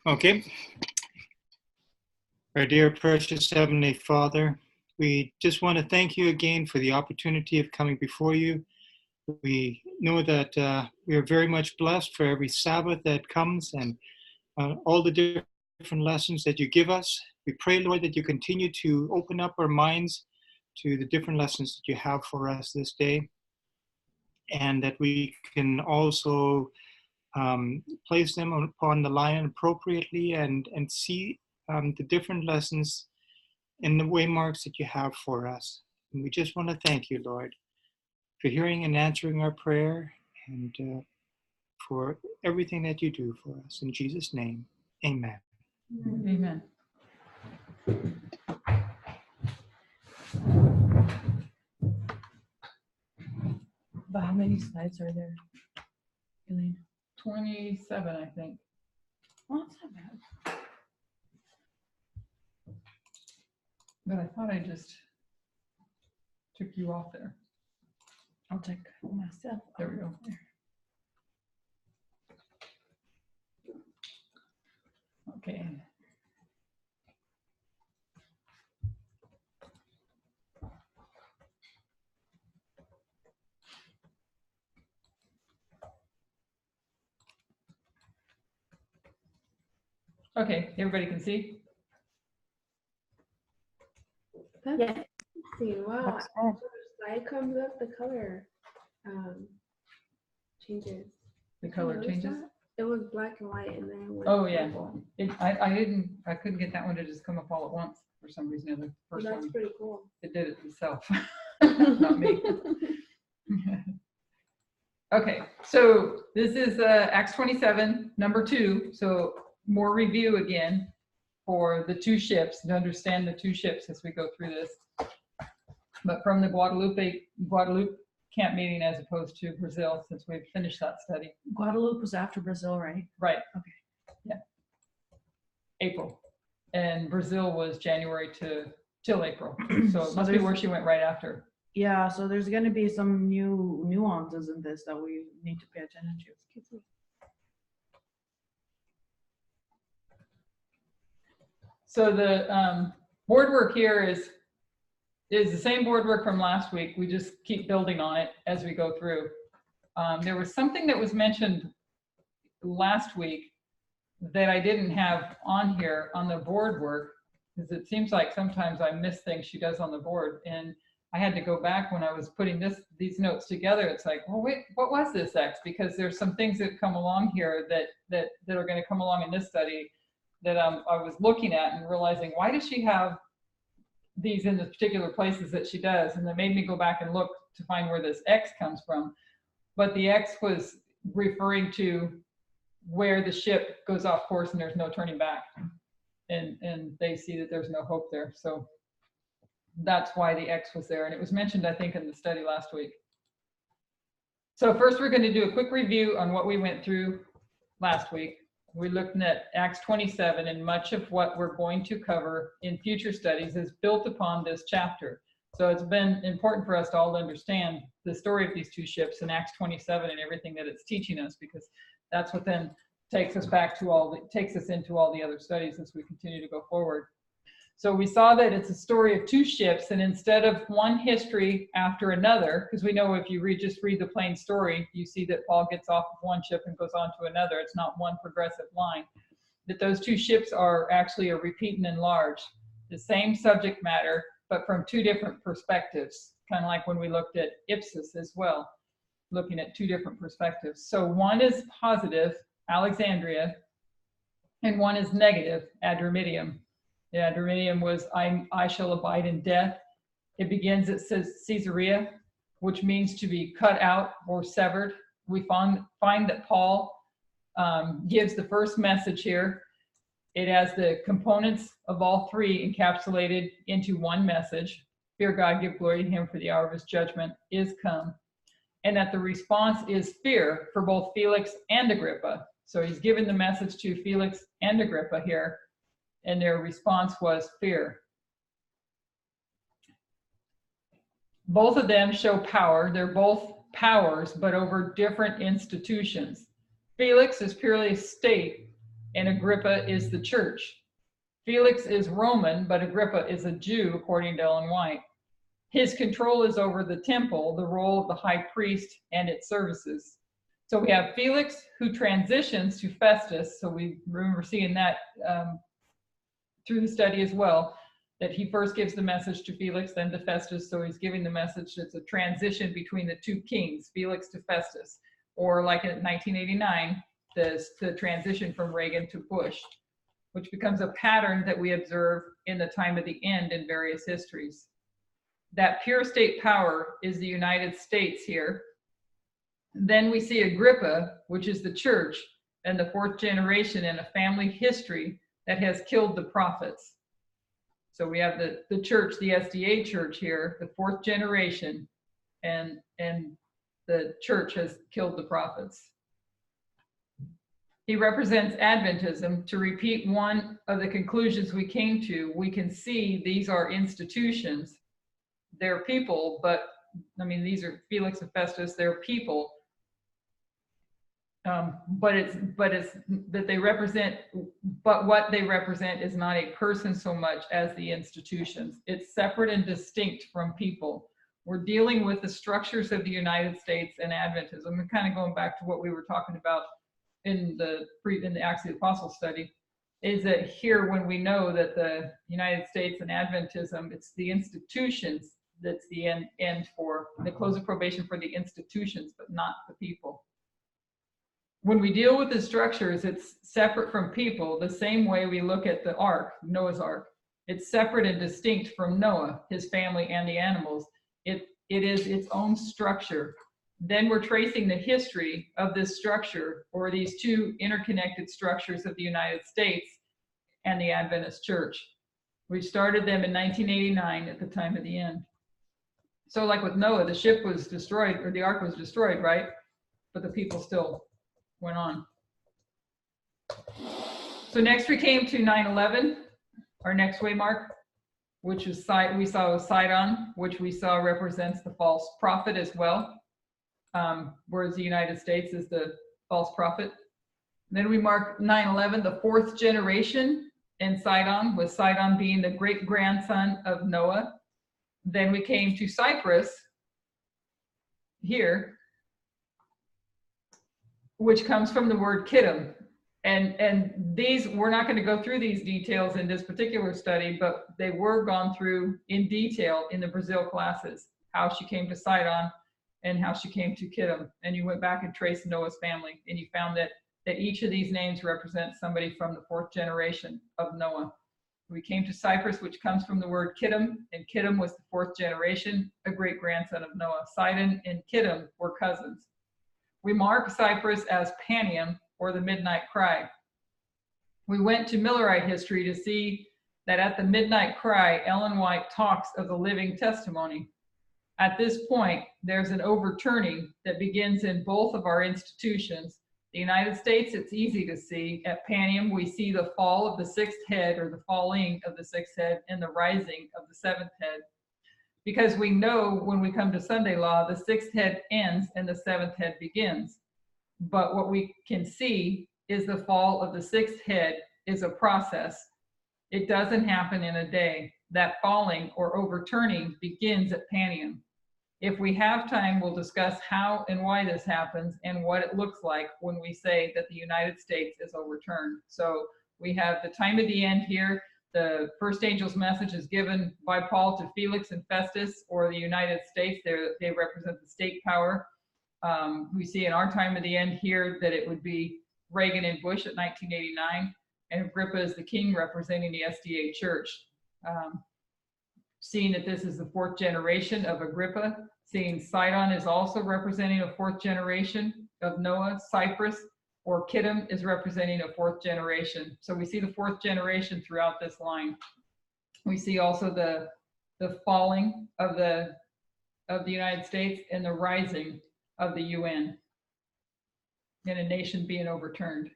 Okay. Our dear precious Heavenly Father, we just want to thank you again for the opportunity of coming before you. We know that we are very much blessed for every Sabbath that comes and all the different lessons that you give us. We pray, Lord, that you continue to open up our minds to the different lessons that you have for us this day, and that we can also place them upon the line appropriately and see the different lessons and the waymarks that you have for us. And we just want to thank you, Lord, for hearing and answering our prayer and for everything that you do for us. In Jesus' name, amen. Amen. But how many slides are there, Elaine? 27, I think. Well, that's not bad. But I thought I just took you off there. I'll check myself. There we go. Okay. Okay, everybody can see? That's interesting. Wow. That's When the slide comes up, the color changes. The color Notice changes? that? It was black and white and then it went Oh, yeah. purple. I couldn't get that one to just come up all at once for some reason. The So first that's one, pretty cool. it did it itself, not me. Okay, so this is Acts 27, number 2. So more review again for the two ships, to understand the two ships as we go through this. But from the Guadalupe camp meeting as opposed to Brazil, since we've finished that study. Guadalupe was after Brazil, right? Right. Okay. Yeah. April. And Brazil was January till April. So it must be where she went right after. Yeah, so there's going to be some new nuances in this that we need to pay attention to. So the board work here is the same board work from last week. We just keep building on it as we go through. There was something that was mentioned last week that I didn't have on here on the board work, because it seems like sometimes I miss things she does on the board, and I had to go back when I was putting these notes together. It's like, well, wait, what was this X? Because there's some things that come along here that are going to come along in this study that I was looking at and realizing, why does she have these in the particular places that she does? And that made me go back and look to find where this X comes from. But the X was referring to where the ship goes off course and there's no turning back. And they see that there's no hope there. So that's why the X was there. And it was mentioned, I think, in the study last week. So first we're going to do a quick review on what we went through last week. We looked at Acts 27, and much of what we're going to cover in future studies is built upon this chapter. So it's been important for us to all understand the story of these two ships in Acts 27 and everything that it's teaching us, because that's what then takes us back to takes us into all the other studies as we continue to go forward. So we saw that it's a story of two ships, and instead of one history after another, because we know if you just read the plain story, you see that Paul gets off of one ship and goes on to another. It's not one progressive line. That those two ships are actually a repeat and enlarge. The same subject matter, but from two different perspectives, kind of like when we looked at Ipsus as well, looking at two different perspectives. So one is positive, Alexandria, and one is negative, Adramyttium. The Adramyttium was, I shall abide in death. It begins, it says Caesarea, which means to be cut out or severed. We find that Paul gives the first message here. It has the components of all three encapsulated into one message. Fear God, give glory to him, for the hour of his judgment is come. And that the response is fear for both Felix and Agrippa. So he's given the message to Felix and Agrippa here, and their response was fear. Both of them show power. They're both powers, but over different institutions. Felix is purely a state, and Agrippa is the church. Felix is Roman, but Agrippa is a Jew, according to Ellen White. His control is over the temple, the role of the high priest, and its services. So we have Felix, who transitions to Festus. So we remember seeing that through the study as well, that he first gives the message to Felix, then to Festus. So he's giving the message. It's a transition between the two kings, Felix to Festus, or like in 1989, the transition from Reagan to Bush, which becomes a pattern that we observe in the time of the end in various histories. That pure state power is the United States here. Then we see Agrippa, which is the church and the fourth generation in a family history that has killed the prophets. So we have the church, the SDA church here, the fourth generation, and the church has killed the prophets. He represents Adventism. To repeat one of the conclusions we came to, we can see these are institutions. They're people, but I mean, these are Felix and Festus, they're people. But it's that they represent, but what they represent is not a person so much as the institutions. It's separate and distinct from people. We're dealing with the structures of the United States and Adventism. And kind of going back to what we were talking about in the Acts of the Apostles study, is that here when we know that the United States and Adventism, it's the institutions that's the end for the close of probation for the institutions, but not the people. When we deal with the structures, it's separate from people, the same way we look at the ark, Noah's ark. It's separate and distinct from Noah, his family, and the animals. It is its own structure. Then we're tracing the history of this structure, or these two interconnected structures of the United States and the Adventist Church. We started them in 1989 at the time of the end. So like with Noah, the ship was destroyed, or the ark was destroyed, right? But the people still went on. So next we came to 9/11, our next waymark, which is we saw was Sidon, which we saw represents the false prophet as well, whereas the United States is the false prophet. Then we mark 9/11, the fourth generation in Sidon, with Sidon being the great grandson of Noah. Then we came to Cyprus here, which comes from the word Kittim. And these, we're not going to go through these details in this particular study, but they were gone through in detail in the Brazil classes, how she came to Sidon and how she came to Kittim. And you went back and traced Noah's family, and you found that each of these names represents somebody from the fourth generation of Noah. We came to Cyprus, which comes from the word Kittim, and Kittim was the fourth generation, a great grandson of Noah. Sidon and Kittim were cousins. We mark Cyprus as Panium, or the midnight cry. We went to Millerite history to see that at the midnight cry, Ellen White talks of the living testimony. At this point, there's an overturning that begins in both of our institutions. The United States, it's easy to see. At Panium, we see the fall of the sixth head, or the falling of the sixth head, and the rising of the seventh head. Because we know when we come to Sunday law, the sixth head ends and the seventh head begins. But what we can see is the fall of the sixth head is a process. It doesn't happen in a day. That falling or overturning begins at Panium. If we have time, we'll discuss how and why this happens and what it looks like when we say that the United States is overturned. So we have the time of the end here. The first angel's message is given by Paul to Felix and Festus, or the United States. They represent the state power. We see in our time of the end here that it would be Reagan and Bush at 1989, and Agrippa is the king representing the SDA church. Seeing that this is the fourth generation of Agrippa, seeing Sidon is also representing a fourth generation of Noah, Cyprus or Kittim is representing a fourth generation. So we see the fourth generation throughout this line. We see also the falling of the United States and the rising of the UN, and a nation being overturned.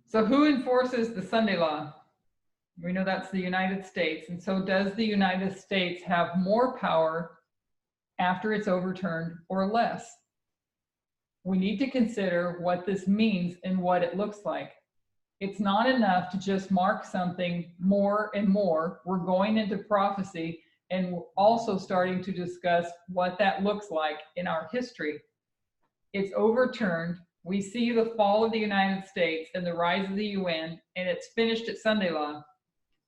So who enforces the Sunday law? We know that's the United States. And so does the United States have more power after it's overturned or less? We need to consider what this means and what it looks like. It's not enough to just mark something more and more. We're going into prophecy and we're also starting to discuss what that looks like in our history. It's overturned. We see the fall of the United States and the rise of the UN, and it's finished at Sunday law.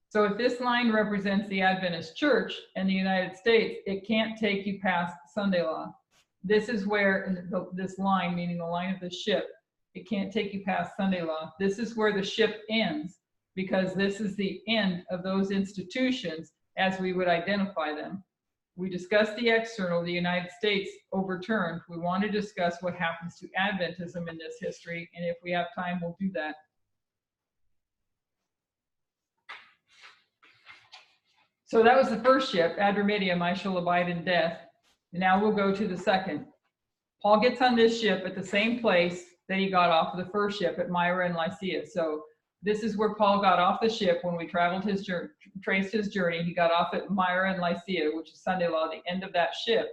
So if this line represents the Adventist Church and the United States, it can't take you past Sunday law. This is where this line, meaning the line of the ship, it can't take you past Sunday law. This is where the ship ends, because this is the end of those institutions as we would identify them. We discussed the external, the United States overturned. We want to discuss what happens to Adventism in this history, and if we have time, we'll do that. So that was the first ship, Ad Remedium, I shall abide in death. And now we'll go to the second. Paul gets on this ship at the same place that he got off of the first ship at Myra and Lycia. So this is where Paul got off the ship when we traveled his journey, traced his journey. He got off at Myra and Lycia, which is Sunday law, the end of that ship.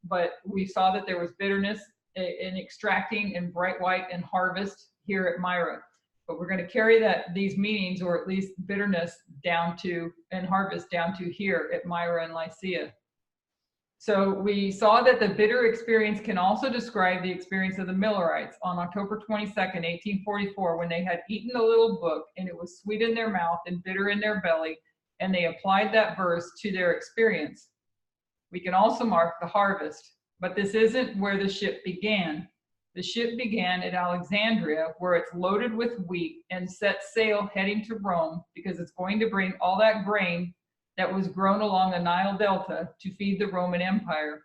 But we saw that there was bitterness in extracting and bright white and harvest here at Myra. But we're going to carry these meanings, or at least bitterness, down to and harvest down to here at Myra and Lycia. So we saw that the bitter experience can also describe the experience of the Millerites on October 22nd, 1844, when they had eaten the little book and it was sweet in their mouth and bitter in their belly, and they applied that verse to their experience. We can also mark the harvest, but this isn't where the ship began. The ship began at Alexandria, where it's loaded with wheat and set sail heading to Rome, because it's going to bring all that grain that was grown along the Nile Delta to feed the Roman Empire.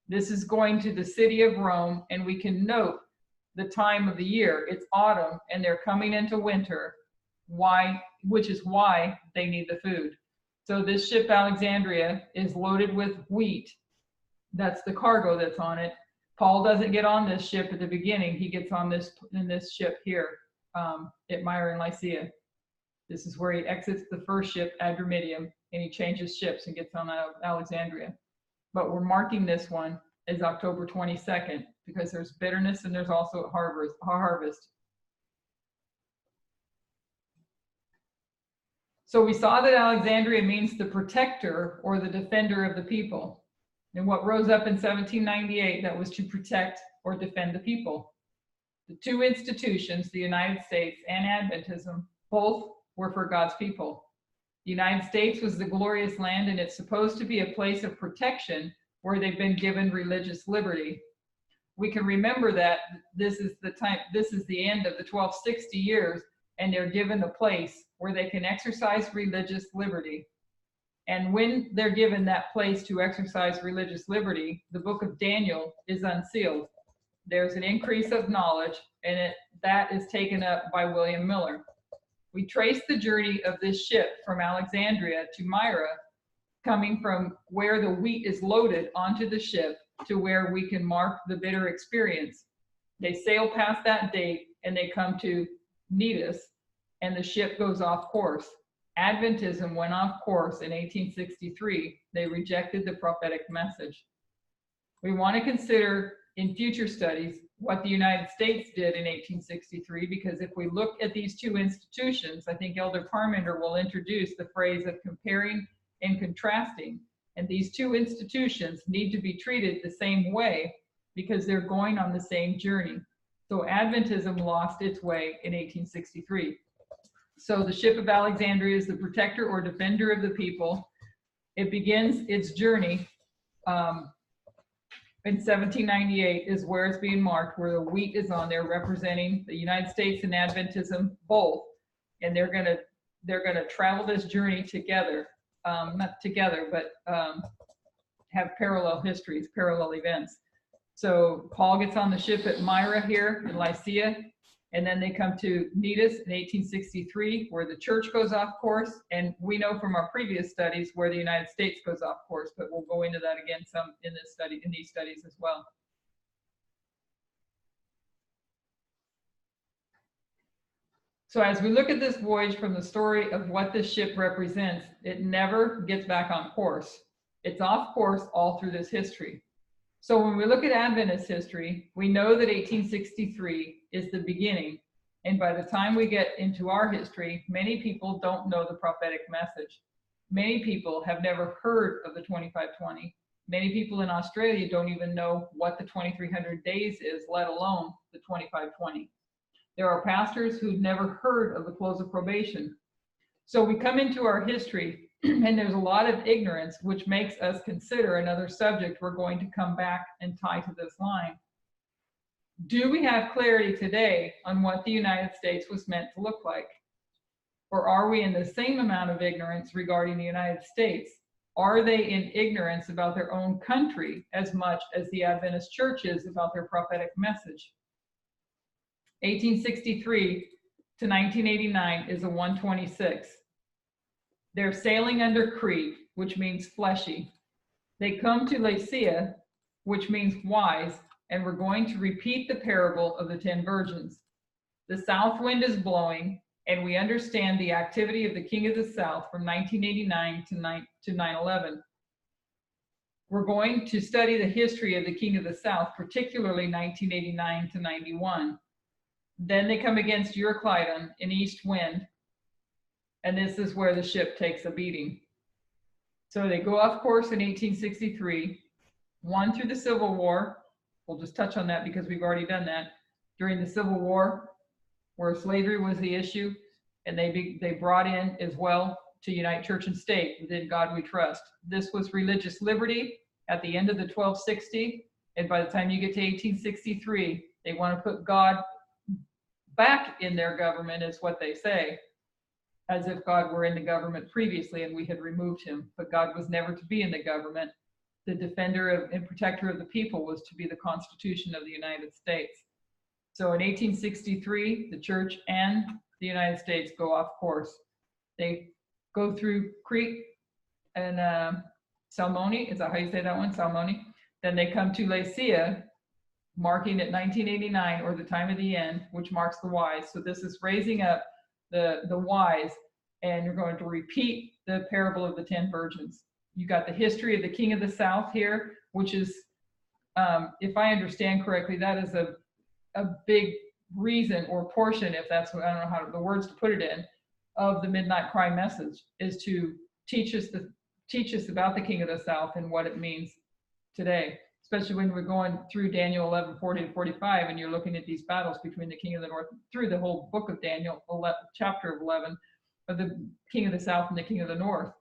This is going to the city of Rome, and we can note the time of the year. It's autumn, and they're coming into winter. Why? Which is why they need the food. So this ship, Alexandria, is loaded with wheat. That's the cargo that's on it. Paul doesn't get on this ship at the beginning. He gets on this ship here at Myra and Lycia. This is where he exits the first ship, Ad Remedium, and he changes ships and gets on Alexandria. But we're marking this one as October 22nd because there's bitterness and there's also harvest. So we saw that Alexandria means the protector or the defender of the people. And what rose up in 1798, that was to protect or defend the people. The two institutions, the United States and Adventism, both were for God's people. The United States was the glorious land, and it's supposed to be a place of protection where they've been given religious liberty. We can remember that this is the end of the 1260 years, and they're given a place where they can exercise religious liberty. And when they're given that place to exercise religious liberty, the book of Daniel is unsealed. There's an increase of knowledge, and that is taken up by William Miller. We trace the journey of this ship from Alexandria to Myra, coming from where the wheat is loaded onto the ship to where we can mark the bitter experience. They sail past that date and they come to Cnidus, and the ship goes off course. Adventism went off course in 1863. They rejected the prophetic message. We want to consider in future studies what the United States did in 1863, because if we look at these two institutions, I think Elder Parmenter will introduce the phrase of comparing and contrasting. And these two institutions need to be treated the same way because they're going on the same journey. So Adventism lost its way in 1863. So the ship of Alexandria is the protector or defender of the people. It begins its journey in 1798 is where it's being marked, where the wheat is on there representing the United States and Adventism both. And they're gonna travel this journey together, not together, but have parallel histories, parallel events. So Paul gets on the ship at Myra here in Lycia, and then they come to Cnidus in 1863, where the church goes off course. And we know from our previous studies where the United States goes off course, but we'll go into that again some in these studies as well. So as we look at this voyage from the story of what this ship represents, it never gets back on course. It's off course all through this history. So when we look at Adventist history, we know that 1863 is the beginning. And by the time we get into our history, many people don't know the prophetic message. Many people have never heard of the 2520. Many people in Australia don't even know what the 2300 days is, let alone the 2520. There are pastors who've never heard of the close of probation. So we come into our history and there's a lot of ignorance, which makes us consider another subject we're going to come back and tie to this line. Do we have clarity today on what the United States was meant to look like? Or are we in the same amount of ignorance regarding the United States? Are they in ignorance about their own country as much as the Adventist Church is about their prophetic message? 1863 to 1989 is a 126. They're sailing under Crete, which means fleshy. They come to Laicea, which means wise, and we're going to repeat the parable of the 10 virgins. The south wind is blowing, and we understand the activity of the king of the south from 1989 to 9/11. We're going to study the history of the king of the south, particularly 1989 to 91. Then they come against Euroclydon, an east wind, and this is where the ship takes a beating. So they go off course in 1863, won through the Civil War. We'll just touch on that because we've already done that. During the Civil War, where slavery was the issue, and they brought in as well to unite church and state, within God we trust. This was religious liberty at the end of the 1260, and by the time you get to 1863, they want to put God back in their government, is what they say, as if God were in the government previously and we had removed him. But God was never to be in the government. The defender and protector of the people was to be the Constitution of the United States. So in 1863, the church and the United States go off course. They go through Crete and Salmone. Is that how you say that one? Salmone. Then they come to Laicea, marking at 1989, or the time of the end, which marks the wise. So this is raising up the wise, and you're going to repeat the parable of the 10 virgins. You got the history of the king of the south here, which is, if I understand correctly, that is a big reason or portion, if that's what, I don't know how the words to put it in, of the midnight cry message, is to teach us about the king of the south and what it means today, especially when we're going through Daniel 11, 40 to 45, and you're looking at these battles between the king of the north, through the whole book of Daniel, chapter of 11, of the king of the south and the king of the north,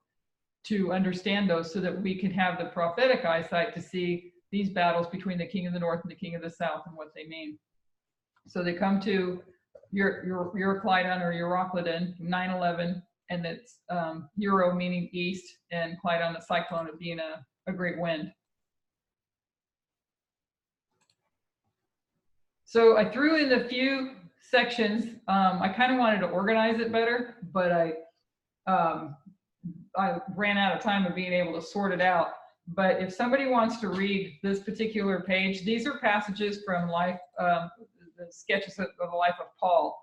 to understand those so that we can have the prophetic eyesight to see these battles between the king of the north and the king of the south and what they mean. So they come to Euroclydon or Euroclydon, 9/11, and it's Euro meaning east, and Clydon, the cyclone, of being a great wind. So I threw in a few sections. I kind of wanted to organize it better, but I ran out of time of being able to sort it out. But if somebody wants to read this particular page, these are passages from life, the sketches of the life of Paul.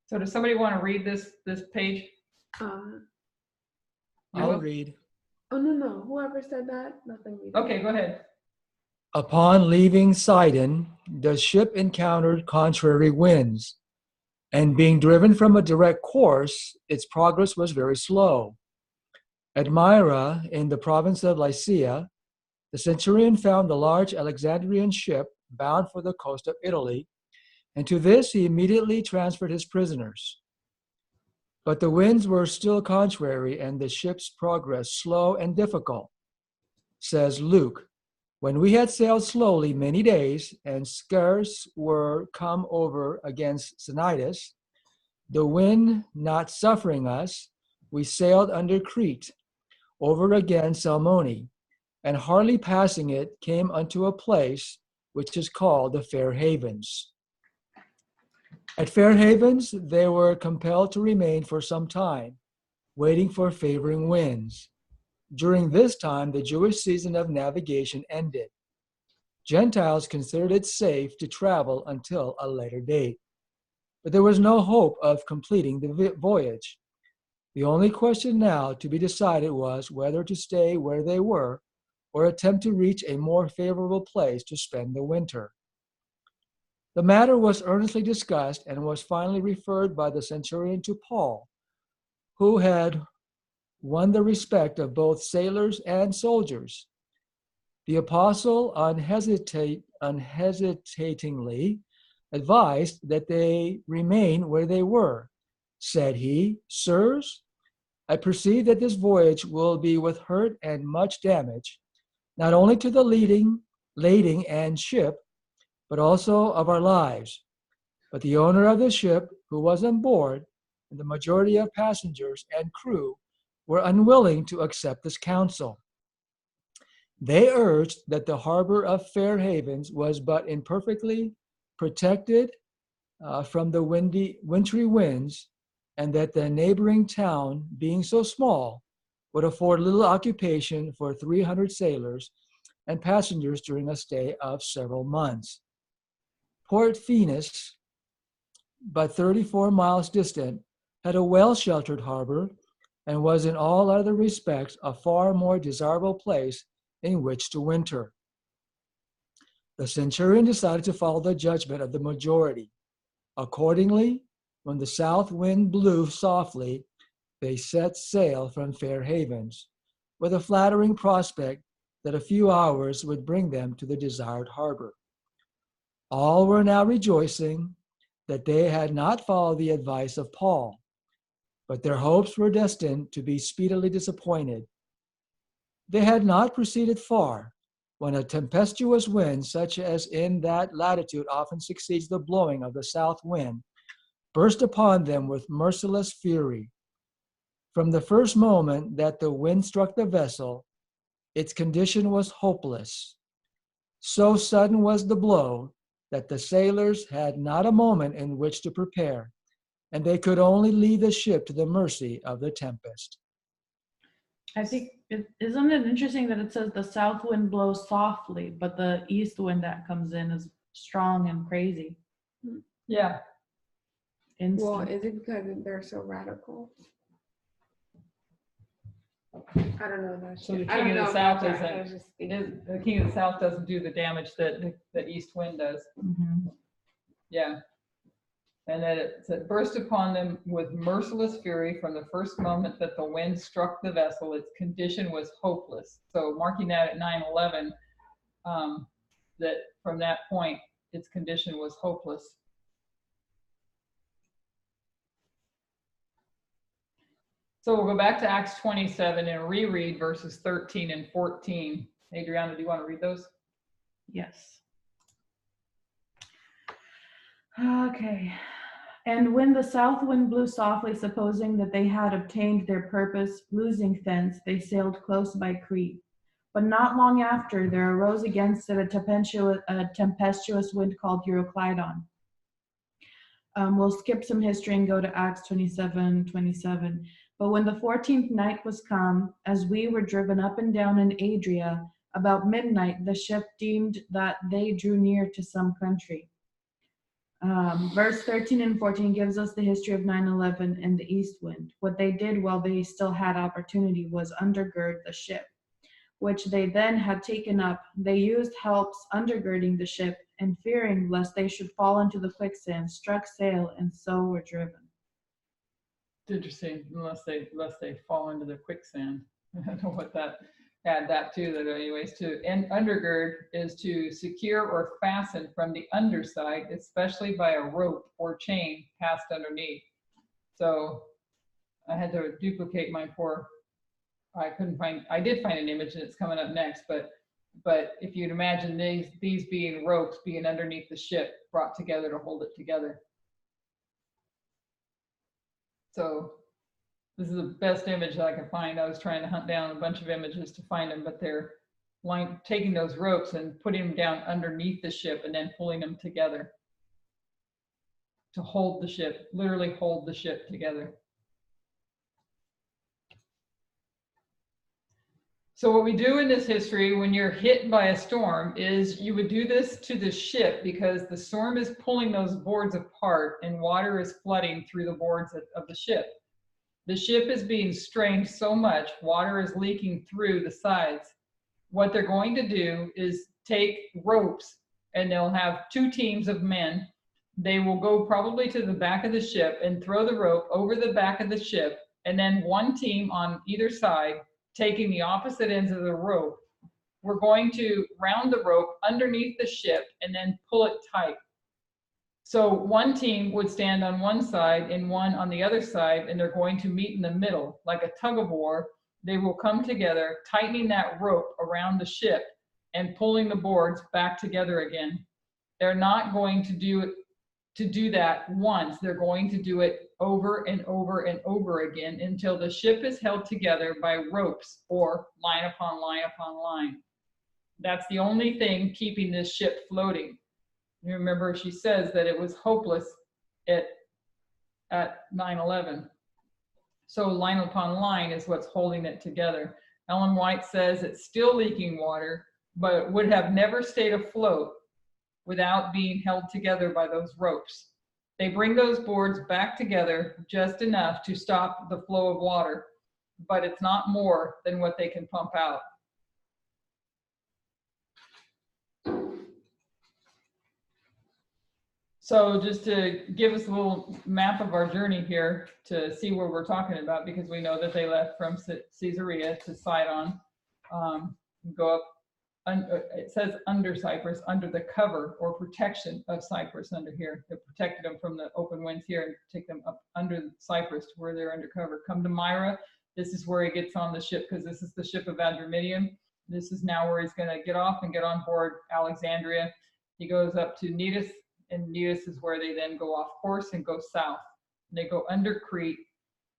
So does somebody want to read this page? I'll read. Oh, no. Whoever said that, nothing. Okay, go ahead. Upon leaving Sidon, the ship encountered contrary winds, and being driven from a direct course, its progress was very slow. At Myra, in the province of Lycia, the centurion found a large Alexandrian ship bound for the coast of Italy, and to this he immediately transferred his prisoners. But the winds were still contrary, and the ship's progress slow and difficult. Says Luke, when we had sailed slowly many days, and scarce were come over against Cnidus, the wind not suffering us, we sailed under Crete, over against Salmone, and hardly passing it, came unto a place which is called the Fair Havens. At Fair Havens, they were compelled to remain for some time, waiting for favoring winds. During this time, the Jewish season of navigation ended. Gentiles considered it safe to travel until a later date, but there was no hope of completing the voyage. The only question now to be decided was whether to stay where they were or attempt to reach a more favorable place to spend the winter. The matter was earnestly discussed and was finally referred by the centurion to Paul, who had won the respect of both sailors and soldiers. The apostle unhesitatingly advised that they remain where they were. Said he, "Sirs, I perceive that this voyage will be with hurt and much damage, not only to the lading and ship, but also of our lives. But the owner of the ship, who was on board, and the majority of passengers and crew were unwilling to accept this counsel. They urged that the harbor of Fair Havens was but imperfectly protected from the wintry winds, and that the neighboring town, being so small, would afford little occupation for 300 sailors and passengers during a stay of several months. Port Phoenix, but 34 miles distant, had a well-sheltered harbor and was in all other respects a far more desirable place in which to winter. The centurion decided to follow the judgment of the majority. Accordingly, when the south wind blew softly, they set sail from Fair Havens, with a flattering prospect that a few hours would bring them to the desired harbor. All were now rejoicing that they had not followed the advice of Paul, but their hopes were destined to be speedily disappointed. They had not proceeded far when a tempestuous wind, such as in that latitude often succeeds the blowing of the south wind, burst upon them with merciless fury. From the first moment that the wind struck the vessel, its condition was hopeless. So sudden was the blow that the sailors had not a moment in which to prepare, and they could only leave the ship to the mercy of the tempest. I think, isn't it interesting that it says the south wind blows softly, but the east wind that comes in is strong and crazy? Yeah. Well, Instant. is it because they're so radical? I don't know that. So the shit. I king don't of know the about south that. I was isn't, just thinking. the king of the south doesn't do the damage that the east wind does. Mhm. Yeah. And that it burst upon them with merciless fury from the first moment that the wind struck the vessel. Its condition was hopeless. So marking that at 9/11, that from that point, its condition was hopeless. So we'll go back to Acts 27 and reread verses 13 and 14. Adriana, do you want to read those? Yes. Okay. And when the south wind blew softly, supposing that they had obtained their purpose, losing thence, they sailed close by Crete. But not long after, there arose against it a tempestuous wind called Euroclydon. We'll skip some history and go to Acts 27:27. But when the 14th night was come, as we were driven up and down in Adria, about midnight the ship deemed that they drew near to some country. Verse 13 and 14 gives us the history of 9/11 and the east wind. What they did while they still had opportunity was undergird the ship, which they then had taken up. They used helps undergirding the ship, and fearing lest they should fall into the quicksand, struck sail, and so were driven. It's interesting, unless they fall into the quicksand. I don't know what that, add that to that anyways. And undergird is to secure or fasten from the underside, especially by a rope or chain passed underneath. So I had to duplicate my I did find an image and it's coming up next, but if you'd imagine these being ropes being underneath the ship, brought together to hold it together. So this is the best image that I can find. I was trying to hunt down a bunch of images to find them, but they're taking those ropes and putting them down underneath the ship and then pulling them together to hold the ship, literally hold the ship together. So what we do in this history when you're hit by a storm is you would do this to the ship because the storm is pulling those boards apart and water is flooding through the boards of the ship. The ship is being strained so much, water is leaking through the sides. what they're going to do is take ropes, and they'll have 2 teams of men. They will go probably to the back of the ship and throw the rope over the back of the ship, and then 1 team on either side taking the opposite ends of the rope. We're going to round the rope underneath the ship and then pull it tight. So 1 team would stand on one side and 1 on the other side, and they're going to meet in the middle like a tug of war. They will come together, tightening that rope around the ship and pulling the boards back together again. They're not going to do that once. They're going to do it over and over and over again until the ship is held together by ropes or line upon line upon line. That's the only thing keeping this ship floating. You remember she says that it was hopeless at 9/11. So line upon line is what's holding it together. Ellen White says it's still leaking water, but it would have never stayed afloat without being held together by those ropes. They bring those boards back together just enough to stop the flow of water, but it's not more than what they can pump out. So just to give us a little map of our journey here to see where we're talking about, because we know that they left from Caesarea to Sidon, go up, it says under Cyprus, under the cover or protection of Cyprus under here. It protected them from the open winds here and take them up under Cyprus to where they're under cover. Come to Myra. This is where he gets on the ship, because this is the ship of Adramyttium. This is now where he's going to get off and get on board Alexandria. He goes up to Cnidus, and Cnidus is where they then go off course and go south. And they go under Crete,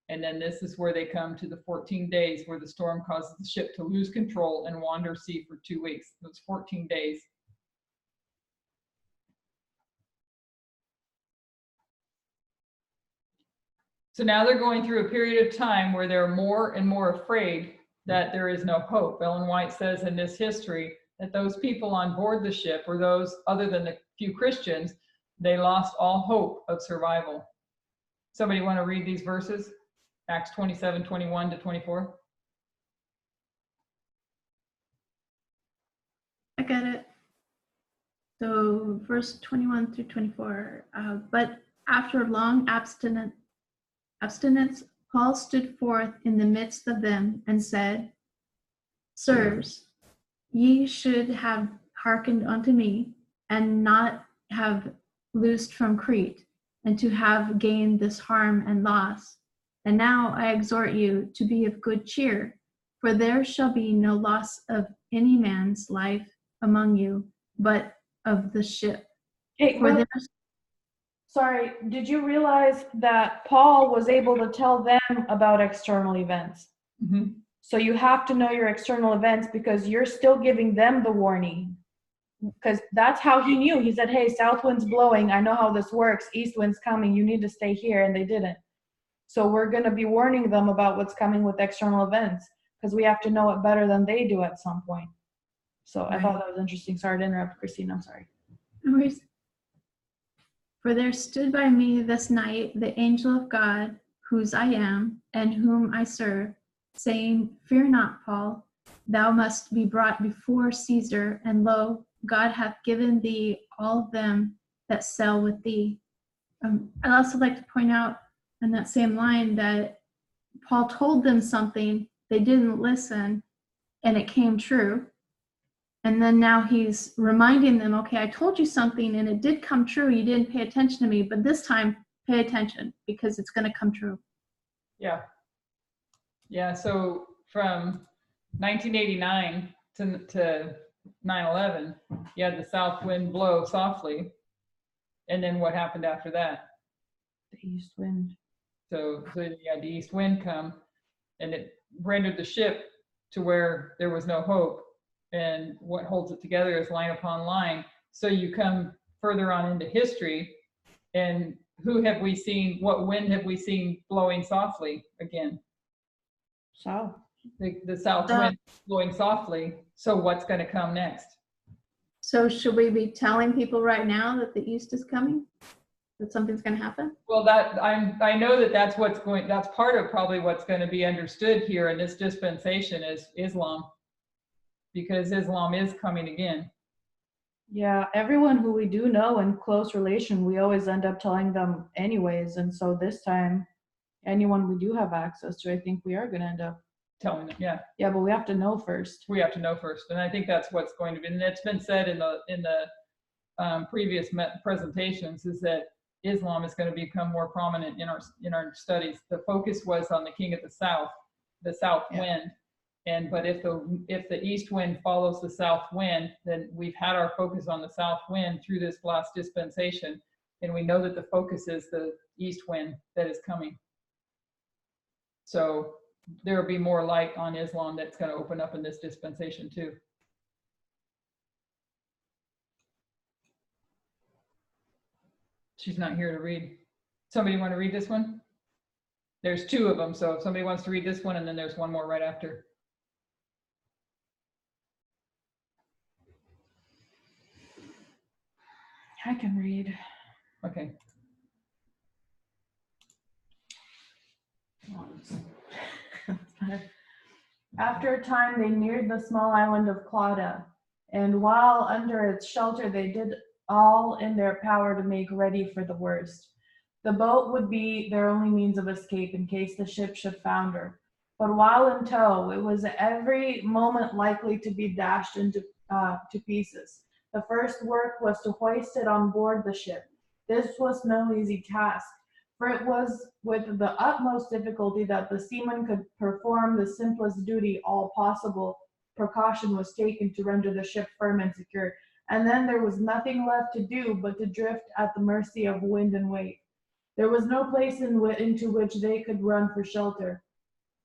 and then this is where they come to the 14 days where the storm causes the ship to lose control and wander sea for 2 weeks. Those 14 days. So now they're going through a period of time where they're more and more afraid that there is no hope. Ellen White says in this history that those people on board the ship, or those other than the few Christians, they lost all hope of survival. Somebody want to read these verses? Acts 27:21-24. I got it. So verse 21-24. But after long abstinence, Paul stood forth in the midst of them and said, Sirs, ye should have hearkened unto me, and not have loosed from Crete, and to have gained this harm and loss. And now I exhort you to be of good cheer, for there shall be no loss of any man's life among you, but of the ship. Hey, sorry, did you realize that Paul was able to tell them about external events? Mm-hmm. So you have to know your external events, because you're still giving them the warning. Because that's how he knew. He said, hey, south wind's blowing. I know how this works. East wind's coming. You need to stay here. And they didn't. So we're going to be warning them about what's coming with external events, because we have to know it better than they do at some point. So I thought that was interesting. Sorry to interrupt, Christine. I'm sorry. No worries. For there stood by me this night the angel of God, whose I am, and whom I serve, saying, Fear not, Paul, thou must be brought before Caesar, and lo, God hath given thee all them that sail with thee. I'd also like to point out in that same line that Paul told them something, they didn't listen, and it came true. And then now he's reminding them, okay, I told you something and it did come true. You didn't pay attention to me, but this time pay attention, because it's going to come true. Yeah. Yeah. So from 1989 to 9/11, you had the south wind blow softly. And then what happened after that? The east wind. So you had the east wind come, and it rendered the ship to where there was no hope. And what holds it together is line upon line. So you come further on into history, and who have we seen, what wind have we seen blowing softly again? So The south wind blowing softly. So what's going to come next? So should we be telling people right now that the east is coming? That something's going to happen? Well, I know that's part of probably what's going to be understood here in this dispensation is Islam. because Islam is coming again. Yeah, everyone who we do know in close relation, we always end up telling them anyways. And so this time, anyone we do have access to, I think we are going to end up Telling them, yeah, Yeah, but we have to know first. we have to know first, and I think that's what's going to be. And it's been said in the previous presentations, is that Islam is going to become more prominent in our studies. The focus was on the king of the south Yeah. wind, but if the east wind follows the south wind, then we've had our focus on the south wind through this last dispensation, and we know that the focus is the east wind that is coming. So there will be more light on Islam that's going to open up in this dispensation too. She's not here to read. Somebody want to read this one? There's two of them, so if somebody wants to read this one, and then there's one more right after. I can read. Okay. After a time, they neared the small island of Clauda, and while under its shelter, they did all in their power to make ready for the worst. The boat would be their only means of escape in case the ship should founder. But while in tow, it was every moment likely to be dashed into to pieces. The first work was to hoist it on board the ship. This was no easy task, for it was with the utmost difficulty that the seaman could perform the simplest duty. All possible precaution was taken to render the ship firm and secure, and then there was nothing left to do but to drift at the mercy of wind and wave. There was no place into which they could run for shelter.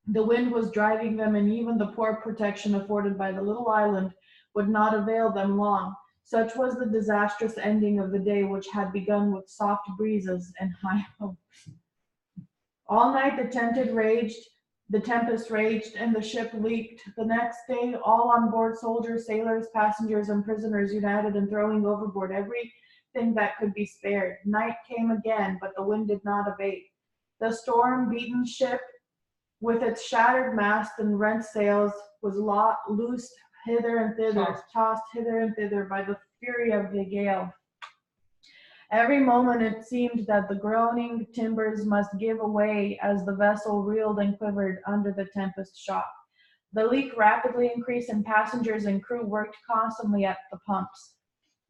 The wind was driving them, and even the poor protection afforded by the little island would not avail them long. Such was the disastrous ending of the day, which had begun with soft breezes and high hopes. All night the tempest raged, and the ship leaked. The next day, all on board, soldiers, sailors, passengers, and prisoners, united in throwing overboard everything that could be spared. Night came again, but the wind did not abate. The storm-beaten ship, with its shattered mast and rent sails, was loosed hither and thither, tossed hither and thither by the fury of the gale. Every moment it seemed that the groaning timbers must give way as the vessel reeled and quivered under the tempest shock. The leak rapidly increased, and passengers and crew worked constantly at the pumps.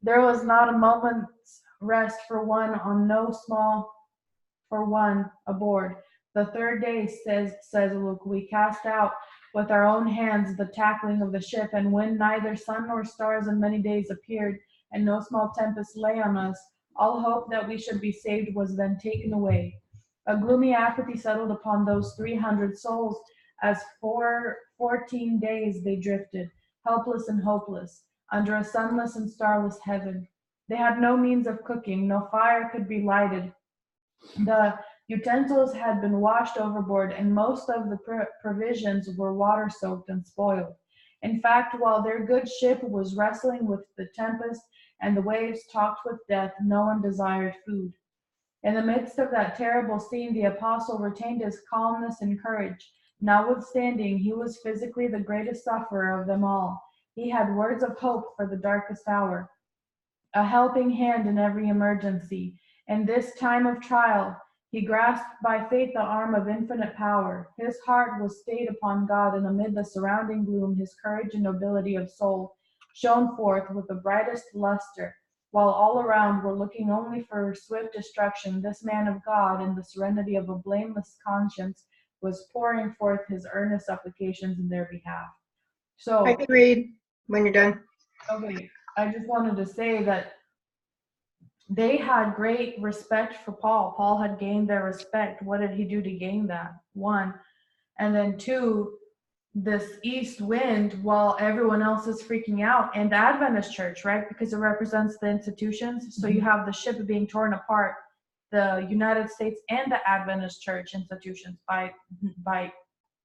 There was not a moment's rest for one aboard. The third day, says Luke, we cast out with our own hands the tackling of the ship, and when neither sun nor stars in many days appeared, and no small tempest lay on us, all hope that we should be saved was then taken away. A gloomy apathy settled upon those 300 souls, as for 14 days they drifted, helpless and hopeless, under a sunless and starless heaven. They had no means of cooking, no fire could be lighted. The utensils had been washed overboard, and most of the provisions were water-soaked and spoiled. In fact, while their good ship was wrestling with the tempest and the waves talked with death, no one desired food. In the midst of that terrible scene, the apostle retained his calmness and courage. Notwithstanding, he was physically the greatest sufferer of them all. He had words of hope for the darkest hour, a helping hand in every emergency. In this time of trial, he grasped by faith the arm of infinite power. His heart was stayed upon God, and amid the surrounding gloom, his courage and nobility of soul shone forth with the brightest luster. While all around were looking only for swift destruction, this man of God, in the serenity of a blameless conscience, was pouring forth his earnest supplications in their behalf. So, I can read when you're done. okay, I just wanted to say that they had great respect for Paul. Paul had gained their respect. What did he do to gain that? One. And then two, this east wind, while everyone else is freaking out, and the Adventist church, right? Because it represents the institutions. So you have the ship being torn apart, the United States and the Adventist church institutions by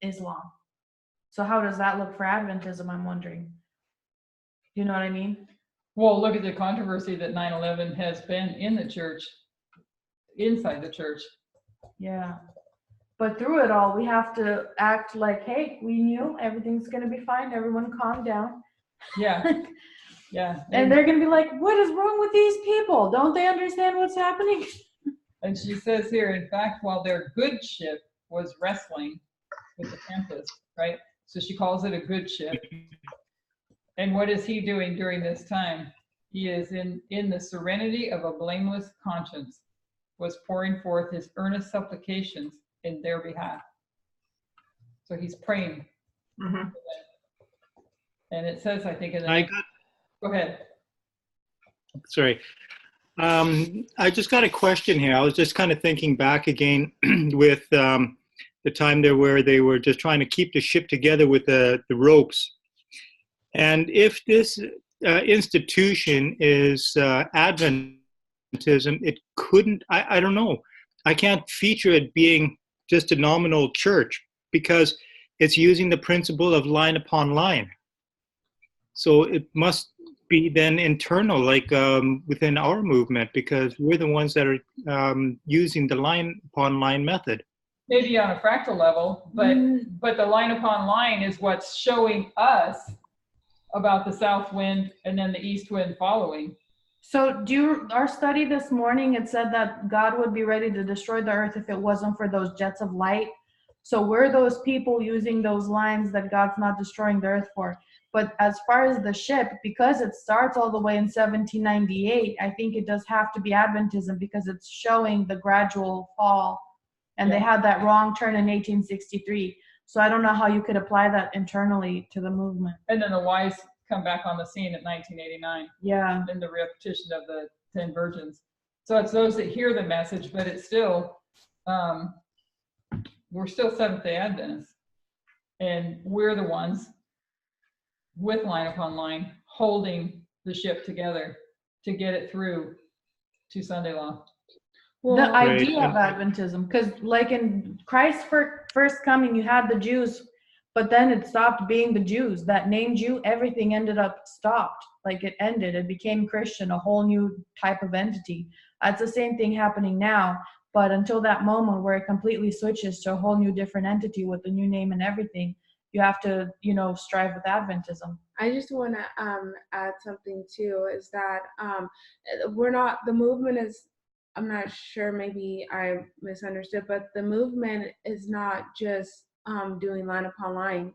Islam. So how does that look for Adventism, I'm wondering? You know what I mean? Well, look at the controversy that 9/11 has been in the church, inside the church. Yeah. But through it all, we have to act like, hey, we knew everything's going to be fine. Everyone calm down. Yeah, yeah. And they're going to be like, what is wrong with these people? Don't they understand what's happening? And she says here, in fact, while their good ship was wrestling with the tempest, right? So she calls it a good ship. And what is he doing during this time? He is in the serenity of a blameless conscience, was pouring forth his earnest supplications in their behalf. So he's praying. Mhm. And it says, I think, in the I next, go ahead. Sorry. I just got a question here. I was just kind of thinking back again with the time there where they were just trying to keep the ship together with the ropes. And if this institution is Adventism, it couldn't, I don't know. I can't feature it being just a nominal church because it's using the principle of line upon line. So it must be then internal, like within our movement, because we're the ones that are using the line upon line method. Maybe on a fractal level, but the line upon line is what's showing us about the south wind and then the east wind following. So our study this morning, it said that God would be ready to destroy the earth if it wasn't for those jets of light. So we're those people using those lines that God's not destroying the earth for. But as far as the ship, because it starts all the way in 1798, I think it does have to be Adventism because it's showing the gradual fall. And they had that wrong turn in 1863. So I don't know how you could apply that internally to the movement. And then the wise come back on the scene in 1989. Yeah. In the repetition of the 10 virgins. So it's those that hear the message, but it's still, we're still Seventh-day Adventists. And we're the ones with line upon line holding the ship together to get it through to Sunday law. The idea of Adventism, because like in Christ's first coming, you had the Jews, but then it stopped being the Jews. That name Jew, everything ended up stopped. Like it ended. It became Christian, a whole new type of entity. It's the same thing happening now, but until that moment where it completely switches to a whole new different entity with a new name and everything, you have to, strive with Adventism. I just want to add something too, is that we're not, the movement is, I'm not sure, maybe I misunderstood, but the movement is not just doing line upon line.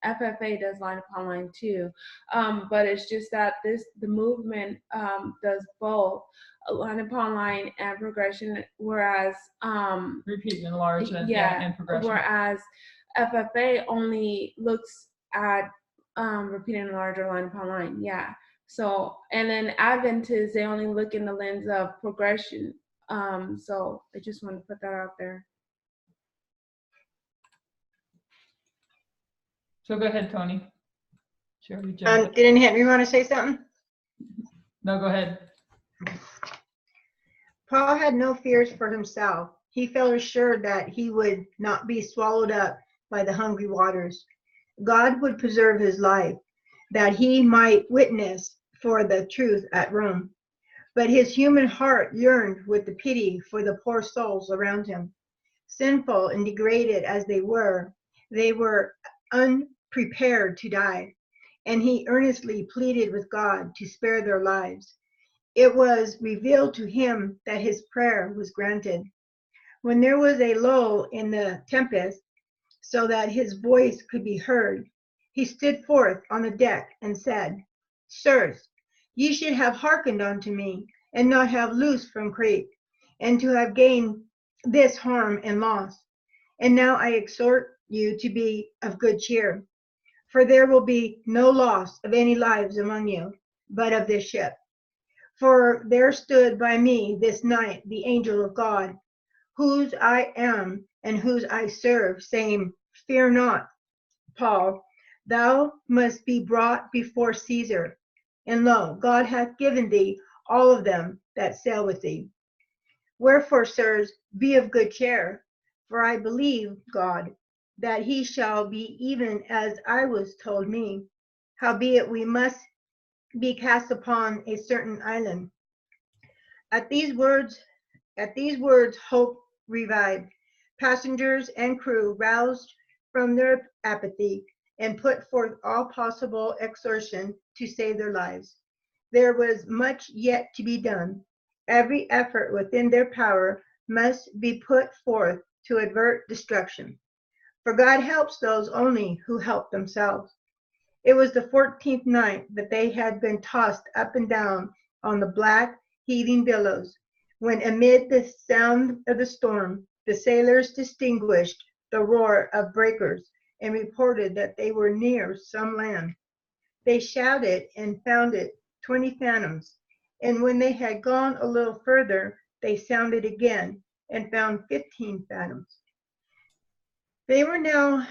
FFA does line upon line too, but it's just that the movement does both line upon line and progression, whereas repeat and enlarge and progression. Whereas FFA only looks at repeat and enlarge or line upon line. Yeah. So, and then Adventists, they only look in the lens of progression. So I just want to put that out there. So go ahead, Tony. Did any of you want to say something? No, go ahead. Paul had no fears for himself. He felt assured that he would not be swallowed up by the hungry waters. God would preserve his life, that he might witness for the truth at Rome. But his human heart yearned with the pity for the poor souls around him. Sinful and degraded as they were unprepared to die, and he earnestly pleaded with God to spare their lives. It was revealed to him that his prayer was granted. When there was a lull in the tempest, so that his voice could be heard, he stood forth on the deck and said, Sirs, ye should have hearkened unto me, and not have loosed from Crete, and to have gained this harm and loss. And now I exhort you to be of good cheer, for there will be no loss of any lives among you, but of this ship. For there stood by me this night the angel of God, whose I am and whose I serve, saying, Fear not, Paul, thou must be brought before Caesar. And lo, God hath given thee all of them that sail with thee. Wherefore, sirs, be of good cheer, for I believe God, that he shall be even as I was told me. Howbeit we must be cast upon a certain island. At these words, hope revived. Passengers and crew roused from their apathy and put forth all possible exertion to save their lives. There was much yet to be done. Every effort within their power must be put forth to avert destruction. For God helps those only who help themselves. It was the 14th night that they had been tossed up and down on the black, heaving billows, when amid the sound of the storm, the sailors distinguished the roar of breakers and reported that they were near some land. They shouted and found it 20 fathoms, and when they had gone a little further, they sounded again and found 15 fathoms. They were now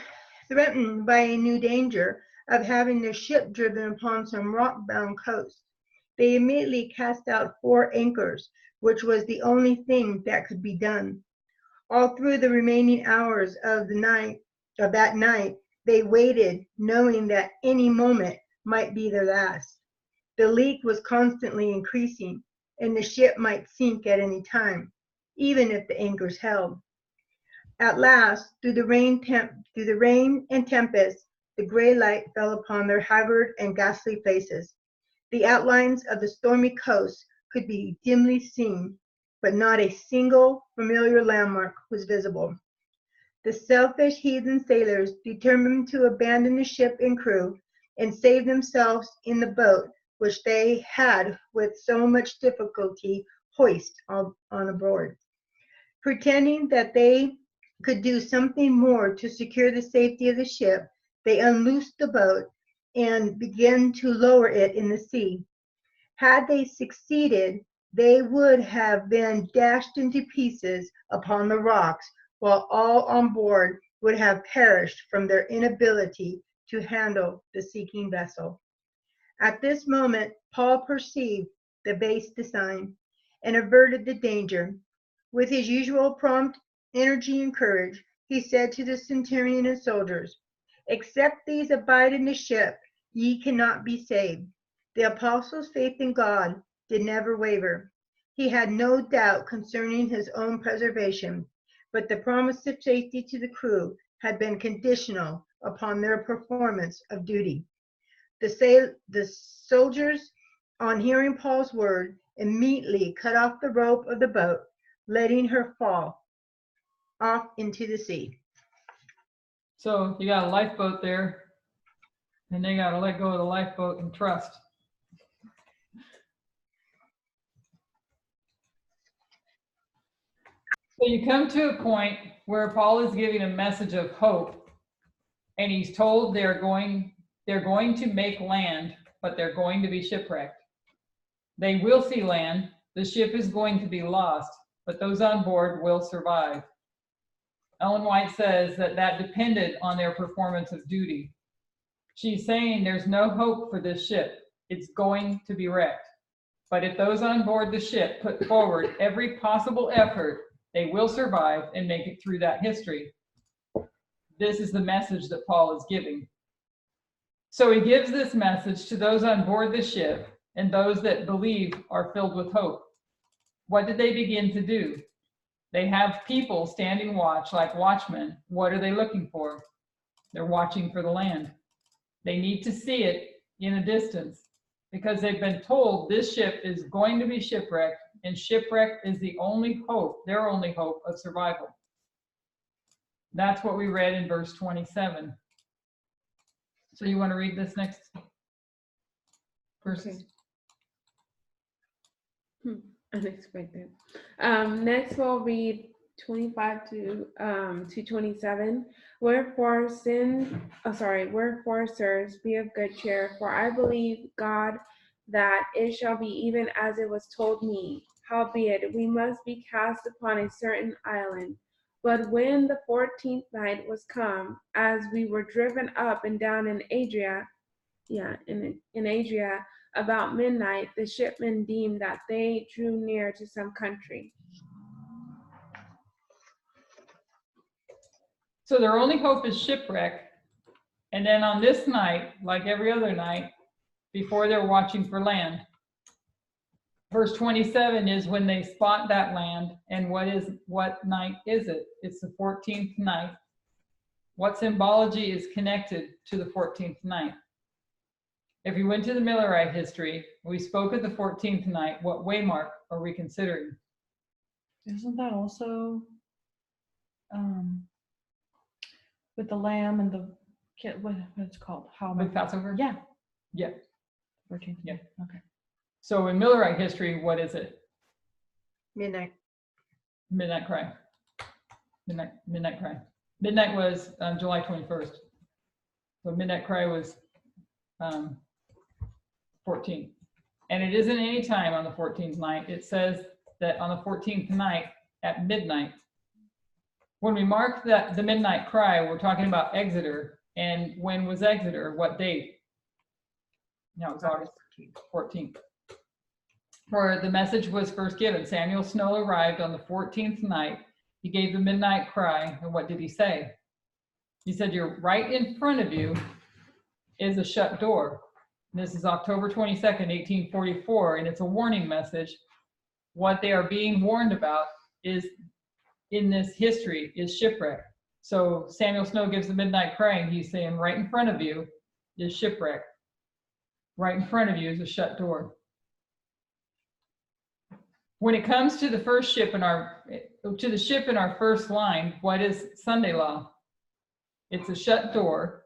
threatened by a new danger of having their ship driven upon some rock-bound coast. They immediately cast out 4 anchors, which was the only thing that could be done. All through the remaining hours of that night, they waited, knowing that any moment might be their last. The leak was constantly increasing, and the ship might sink at any time, even if the anchors held. At last, through the rain and tempest, the gray light fell upon their haggard and ghastly faces. The outlines of the stormy coast could be dimly seen, but not a single familiar landmark was visible. The selfish heathen sailors determined to abandon the ship and crew and save themselves in the boat which they had with so much difficulty hoisted on aboard. Pretending that they could do something more to secure the safety of the ship, they unloosed the boat and began to lower it in the sea. Had they succeeded, they would have been dashed into pieces upon the rocks, while all on board would have perished from their inability to handle the sinking vessel. At this moment, Paul perceived the base design and averted the danger. With his usual prompt energy and courage, he said to the centurion and soldiers, "Except these abide in the ship, ye cannot be saved." The apostle's faith in God did never waver. He had no doubt concerning his own preservation, but the promise of safety to the crew had been conditional upon their performance of duty. The soldiers, on hearing Paul's word, immediately cut off the rope of the boat, letting her fall off into the sea. So you got a lifeboat there, and they got to let go of the lifeboat and trust. So you come to a point where Paul is giving a message of hope, and he's told they're going to make land, but they're going to be shipwrecked. They will see land. The ship is going to be lost, but those on board will survive. Ellen White says that depended on their performance of duty. She's saying there's no hope for this ship. It's going to be wrecked. But if those on board the ship put forward every possible effort, they will survive and make it through that history. This is the message that Paul is giving. So he gives this message to those on board the ship, and those that believe are filled with hope. What did they begin to do? They have people standing watch like watchmen. What are they looking for? They're watching for the land. They need to see it in a distance because they've been told this ship is going to be shipwrecked, and shipwreck is the only hope, their only hope of survival. That's what we read in verse 27. So you want to read this next verse? Okay. Unexpected. Next we'll read 25 to 27. Wherefore, sirs, be of good cheer, for I believe God that it shall be even as it was told me. Howbeit, we must be cast upon a certain island. But when the 14th night was come, as we were driven up and down in Adria, about midnight, the shipmen deemed that they drew near to some country. So their only hope is shipwreck. And then on this night, like every other night, before they're watching for land, verse 27 is when they spot that land. And what night is it? It's the 14th night. What symbology is connected to the 14th night? If we went to the Millerite history, we spoke of the 14th night, what waymark are we considering? Isn't that also with the lamb and the kid? What it's called? How am I? With Passover? Yeah. Yeah. 14th. Yeah. Okay. So in Millerite history, what is it? Midnight. Midnight cry. Midnight cry. Midnight was July 21st. So midnight cry was 14th. And it isn't any time on the 14th night. It says that on the 14th night at midnight. When we mark that the midnight cry, we're talking about Exeter. And when was Exeter? What date? No, it was August 14th. Where the message was first given. Samuel Snow arrived on the 14th night. He gave the midnight cry. And what did he say? He said, "You're right in front of you is a shut door." And this is October 22nd, 1844, and it's a warning message. What they are being warned about is, in this history, is shipwreck. So Samuel Snow gives the midnight cry, and he's saying, right in front of you is shipwreck. Right in front of you is a shut door. When it comes to the first ship in our, to the ship in our first line, what is Sunday law? It's a shut door.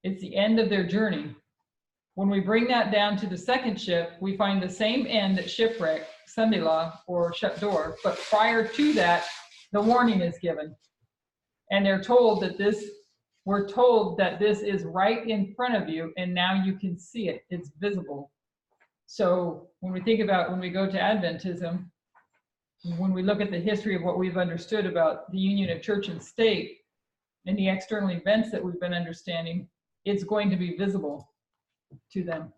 It's the end of their journey. When we bring that down to the second ship, we find the same end at shipwreck, Sunday law, or shut door. But prior to that, the warning is given. And they're told that this, we're told that this is right in front of you, and now you can see it. It's visible. So when we think about, when we go to Adventism, when we look at the history of what we've understood about the union of church and state and the external events that we've been understanding, it's going to be visible to them.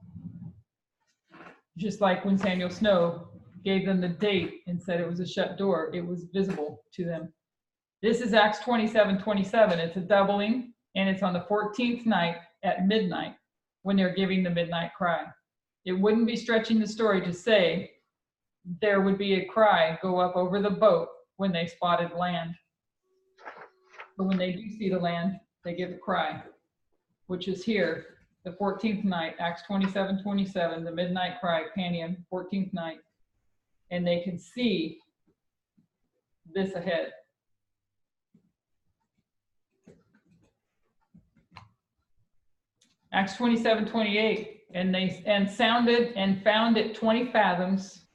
Just like when Samuel Snow gave them the date and said it was a shut door, it was visible to them. This is Acts 27:27. It's a doubling, and it's on the 14th night at midnight when they're giving the midnight cry. It wouldn't be stretching the story to say there would be a cry go up over the boat when they spotted land. But when they do see the land, they give a cry, which is here, the 14th night, Acts 27:27, the midnight cry, Panion, 14th night. And they can see this ahead. Acts 27:28, and sounded and found it 20 fathoms.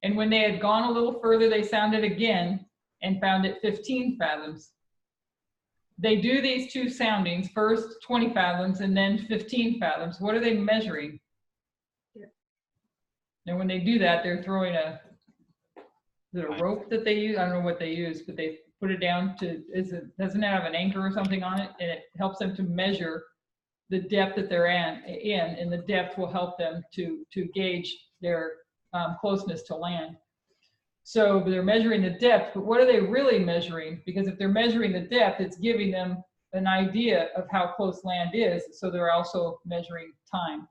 And when they had gone a little further, they sounded again and found it 15 fathoms. They do these two soundings, first 20 fathoms and then 15 fathoms. What are they measuring? Yeah. And when they do that, they're throwing is it a rope that they use? I don't know what they use, but they put it down to, doesn't it have an anchor or something on it? And it helps them to measure the depth that they're in, and the depth will help them to gauge their closeness to land. So they're measuring the depth, but what are they really measuring? Because if they're measuring the depth, it's giving them an idea of how close land is. So they're also measuring time.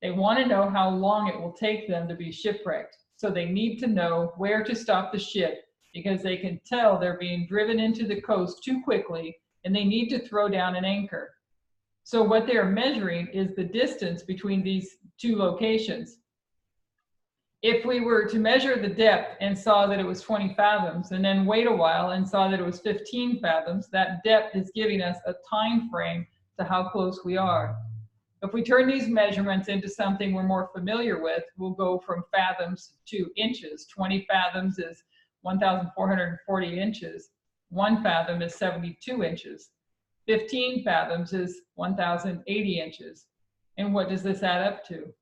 They want to know how long it will take them to be shipwrecked. So they need to know where to stop the ship, because they can tell they're being driven into the coast too quickly, and they need to throw down an anchor. So what they're measuring is the distance between these two locations. If we were to measure the depth and saw that it was 20 fathoms, and then wait a while and saw that it was 15 fathoms, that depth is giving us a time frame to how close we are. If we turn these measurements into something we're more familiar with, we'll go from fathoms to inches. 20 fathoms is 1,440 inches. 1 fathom is 72 inches. 15 fathoms is 1,080 inches. And what does this add up to?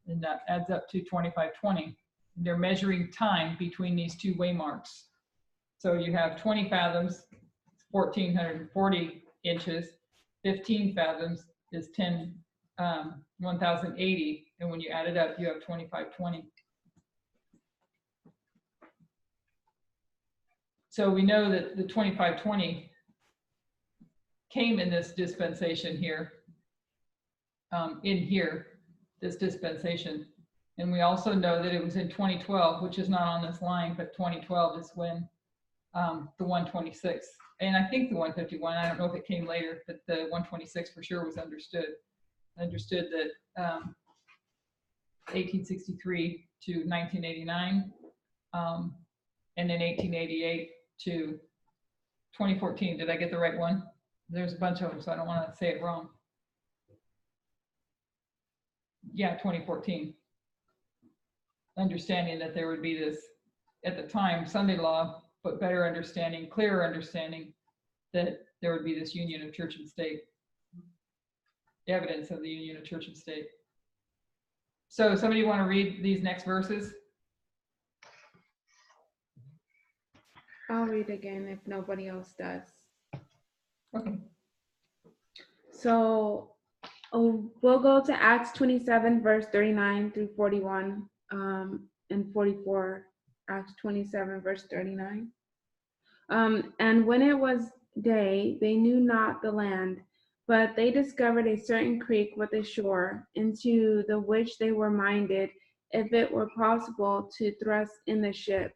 And that adds up to 2520. They're measuring time between these two waymarks. So you have 20 fathoms, 1,440 inches. 15 fathoms is 1,080. And when you add it up, you have 2520. So we know that the 2520 came in this dispensation here, this dispensation. And we also know that it was in 2012, which is not on this line, but 2012 is when the 126. And I think the 151, I don't know if it came later, but the 126 for sure was understood. Understood that 1863 to 1989, and then 1888 to 2014. Did I get the right one? There's a bunch of them, so I don't want to say it wrong. Yeah, 2014. Understanding that there would be this, at the time, Sunday law, but better understanding, clearer understanding that there would be this union of church and state. Evidence of the union of church and state. So somebody want to read these next verses? I'll read again if nobody else does. Okay. So we'll go to Acts 27, verse 39 through 41, and 44. Acts 27, verse 39. And when it was day, they knew not the land, but they discovered a certain creek with a shore, into the which they were minded, if it were possible, to thrust in the ship.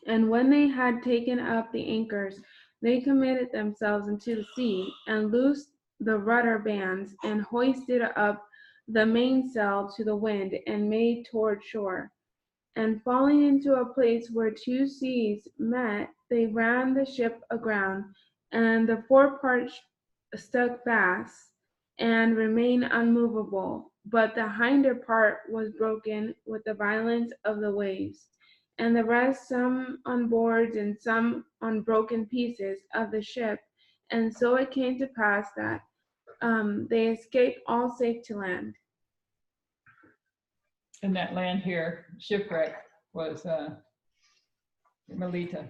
And when they had taken up the anchors, they committed themselves into the sea, and loosed the rudder bands, and hoisted up the mainsail to the wind, and made toward shore. And falling into a place where two seas met, they ran the ship aground, and the forepart stuck fast, and remained unmovable, but the hinder part was broken with the violence of the waves. And the rest, some on boards and some on broken pieces of the ship. And so it came to pass that they escaped all safe to land. And that land here, shipwreck, was Melita.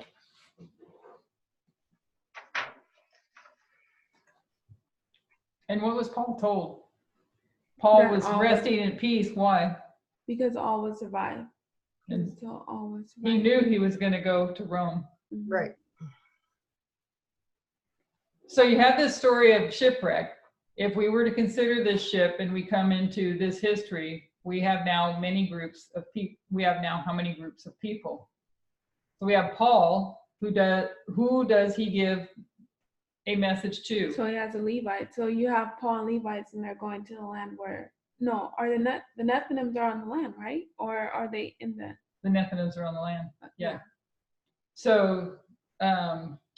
And what was Paul told? Paul That was all resting in peace. Why? Because all would survive. And Still all would survive. he knew he was going to go to Rome. Right. So you have this story of shipwreck. If we were to consider this ship and we come into this history, we have now many groups of people. We have now how many groups of people? So we have Paul, who does he give a message to? So he has a Levite. So you have Paul and Levites, and they're going to the land where, no, are the Nephilims are on the land, right? Or are they in the? The Nephilims are on the land. Yeah. So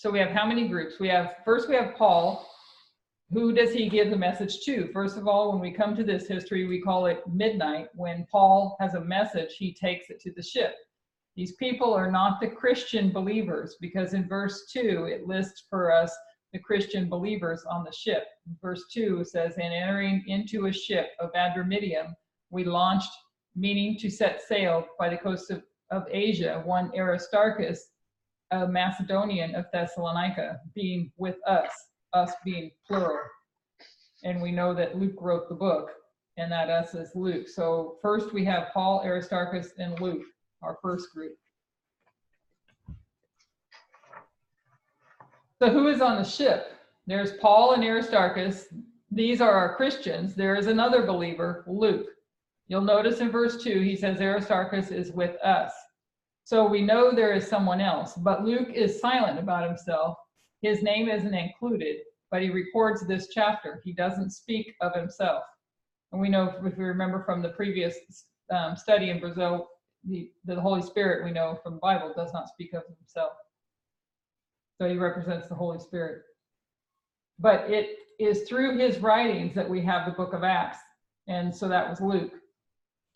we have how many groups? First we have Paul. Who does he give the message to? First of all, when we come to this history, we call it midnight. When Paul has a message, he takes it to the ship. These people are not the Christian believers, because in verse 2, it lists for us the Christian believers on the ship. Verse 2 says, and entering into a ship of Adramyttium, we launched, meaning to set sail by the coast of Asia, one Aristarchus, a Macedonian of Thessalonica, being with us being plural. And we know that Luke wrote the book, and that us is Luke. So first we have Paul, Aristarchus, and Luke, our first group. So who is on the ship? There's Paul and Aristarchus. These are our Christians. There is another believer, Luke. You'll notice in verse 2, he says Aristarchus is with us. So we know there is someone else, but Luke is silent about himself. His name isn't included, but he records this chapter. He doesn't speak of himself. And we know, if we remember from the previous study in Brazil, the Holy Spirit, we know from the Bible, does not speak of himself. So he represents the Holy Spirit. But it is through his writings that we have the book of Acts. And so that was Luke.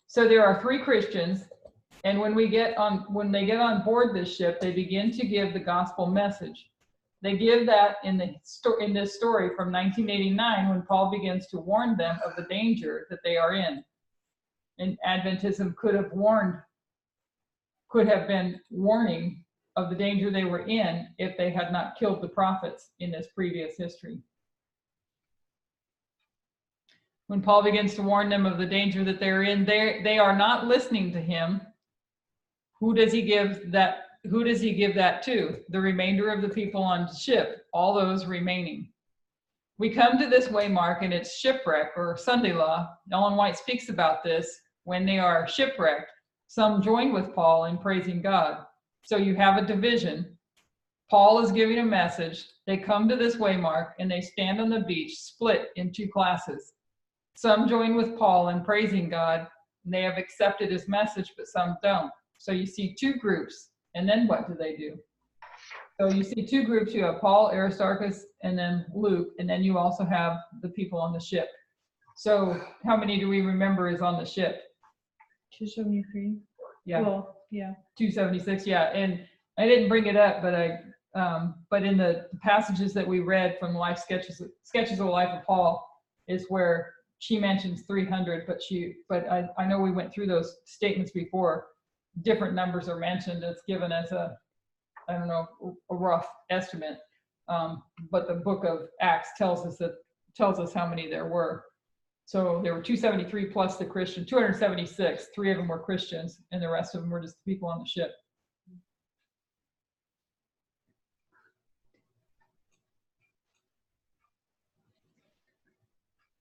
So there are three Christians. And when they get on board this ship, they begin to give the gospel message. They give that in this story from 1989, when Paul begins to warn them of the danger that they are in. And Adventism could have been warning of the danger they were in if they had not killed the prophets in this previous history. When Paul begins to warn them of the danger that they're in, they are not listening to him. Who does he give that to? The remainder of the people on the ship, all those remaining. We come to this waymark, and it's shipwreck or Sunday law. Ellen White speaks about this. When they are shipwrecked, some join with Paul in praising God. So you have a division. Paul is giving a message. They come to this waymark and they stand on the beach, split in two classes. Some join with Paul in praising God, and they have accepted his message, but some don't. So you see two groups, and then what do they do? So you see two groups. You have Paul, Aristarchus, and then Luke, and then you also have the people on the ship. So how many do we remember is on the ship? 273. Yeah. Well, yeah. 276, yeah. And I didn't bring it up, but in the passages that we read from Life Sketches of the Life of Paul is where she mentions 300, but I know we went through those statements before. Different numbers are mentioned. It's given as a rough estimate. But the book of Acts tells us how many there were. So there were 273 plus the Christian, 276. 3 of them were Christians, and the rest of them were just the people on the ship.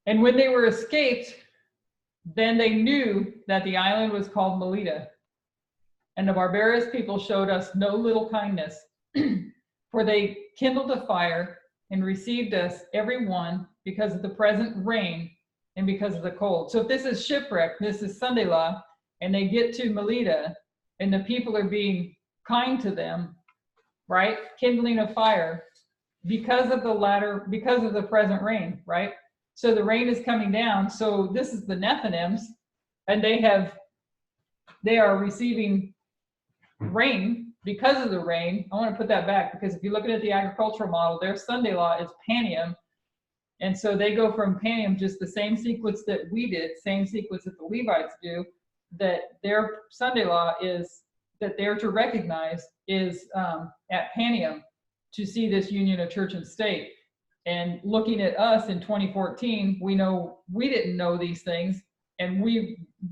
And when they were escaped, then they knew that the island was called Melita. And the barbarous people showed us no little kindness, for they kindled a fire and received us every one because of the present rain and because of the cold. So if this is shipwreck, this is Sunday law, and they get to Melita and the people are being kind to them, right? Kindling a fire because of the present rain, right? So the rain is coming down. So this is the Nethinims, and they are receiving rain because of the rain. I want to put that back, because if you're looking at the agricultural model, their Sunday law is Panium. And so they go from Panium, just the same sequence that we did, same sequence that the Levites do, that their Sunday law is, that they're to recognize is at Panium, to see this union of church and state. And looking at us in 2014, we know we didn't know these things. And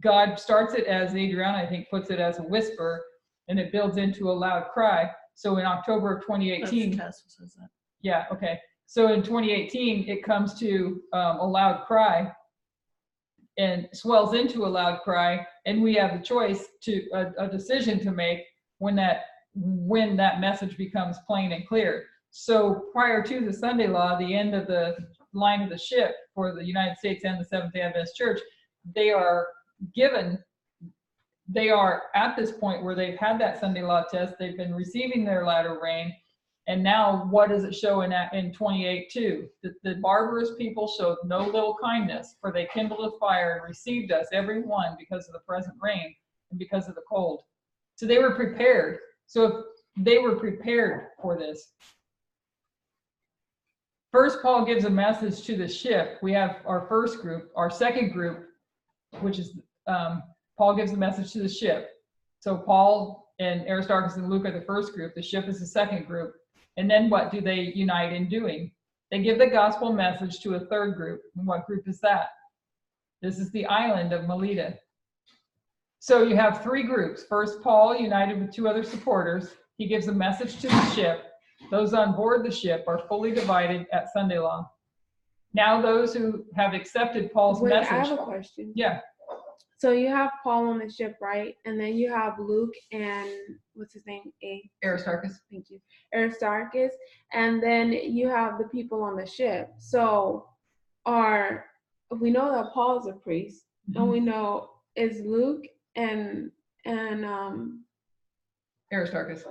God starts it, as Adriana, I think, puts it, as a whisper, and it builds into a loud cry. So in October of 2018, That's Tess who says that. yeah, okay. So in 2018, it comes to a loud cry and swells into a loud cry, and we have the choice to a decision to make when that message becomes plain and clear. So prior to the Sunday law, the end of the line of the ship for the United States and the Seventh-day Adventist Church, they are at this point where they've had that Sunday law test, they've been receiving their latter rain, and now what does it show in 28:2? That the barbarous people showed no little kindness, for they kindled a fire and received us, every one, because of the present rain and because of the cold. So they were prepared. So if they were prepared for this. First, Paul gives a message to the ship. We have our first group. Our second group, which is Paul gives a message to the ship. So Paul and Aristarchus and Luke are the first group. The ship is the second group. And then what do they unite in doing? They give the gospel message to a third group. And what group is that? This is the island of Melita. So you have 3 groups. First, Paul, united with 2 other supporters. He gives a message to the ship. Those on board the ship are fully divided at Sunday law. Now those who have accepted Paul's message. I have a question. Yeah. So you have Paul on the ship, right? And then you have Luke and what's his name? Aristarchus. Thank you. Aristarchus. And then you have the people on the ship. So we know that Paul's a priest, and we know is Luke and Aristarchus.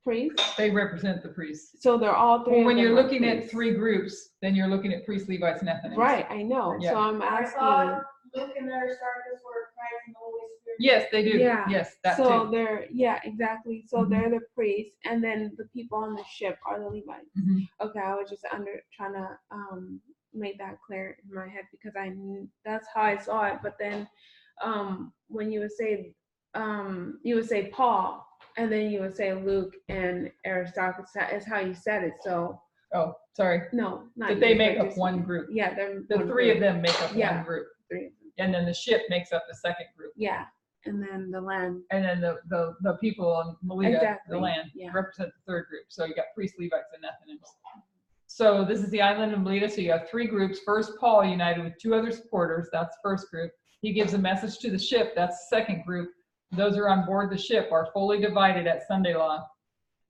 Priests. They represent the priests. So they're all 3. Well, when you're looking at 3 groups, then you're looking at priests, Levites, and Nethinims. Right, I know. Yeah. So I'm asking. Luke and Aristarchus were Christ and the Holy Spirit. Yes, they do. Yeah. Yes, that So too. they're exactly. So Mhm. they're the priests, and then the people on the ship are the Levites. Mhm. Okay, I was just trying to make that clear in my head, because that's how I saw it. But then when you would say Paul, and then you would say Luke and Aristarchus, is how you said it. So Oh, sorry. no, not That they you, make but up just one you. group. Yeah, they're The one 3 of group. them make up Yeah. one group. 3 of them. And then the ship makes up the second group. Yeah, and then the land. And then the people on Melita, Exactly, the land, yeah. represent the third group. So you got priests, Levites, and Nethinims. So this is the island of Melita. So you have 3 groups. First, Paul united with 2 other supporters. That's the first group. He gives a message to the ship. That's the second group. Those who are on board the ship are fully divided at Sunday law.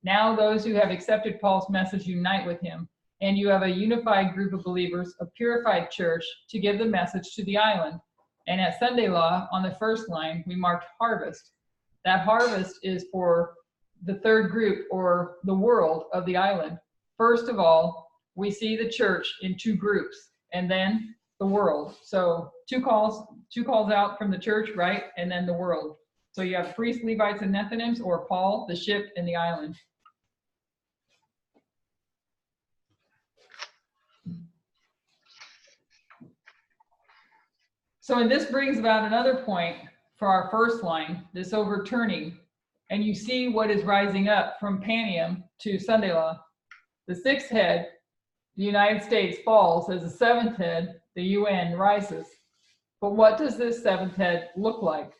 Now those who have accepted Paul's message unite with him, and you have a unified group of believers, a purified church, to give the message to the island. And at Sunday Law, on the first line, we marked harvest. That harvest is for the third group, or the world of the island. First of all, we see the church in two groups, and then the world. So two calls out from the church, right? And then the world. So you have priests, Levites, and Nethinims, or Paul, the ship, and the island. So, and this brings about another point for our first line, this overturning. And you see what is rising up from Panium to Sunday Law. The sixth head, the United States, falls as the seventh head, the UN, rises. But what does this seventh head look like?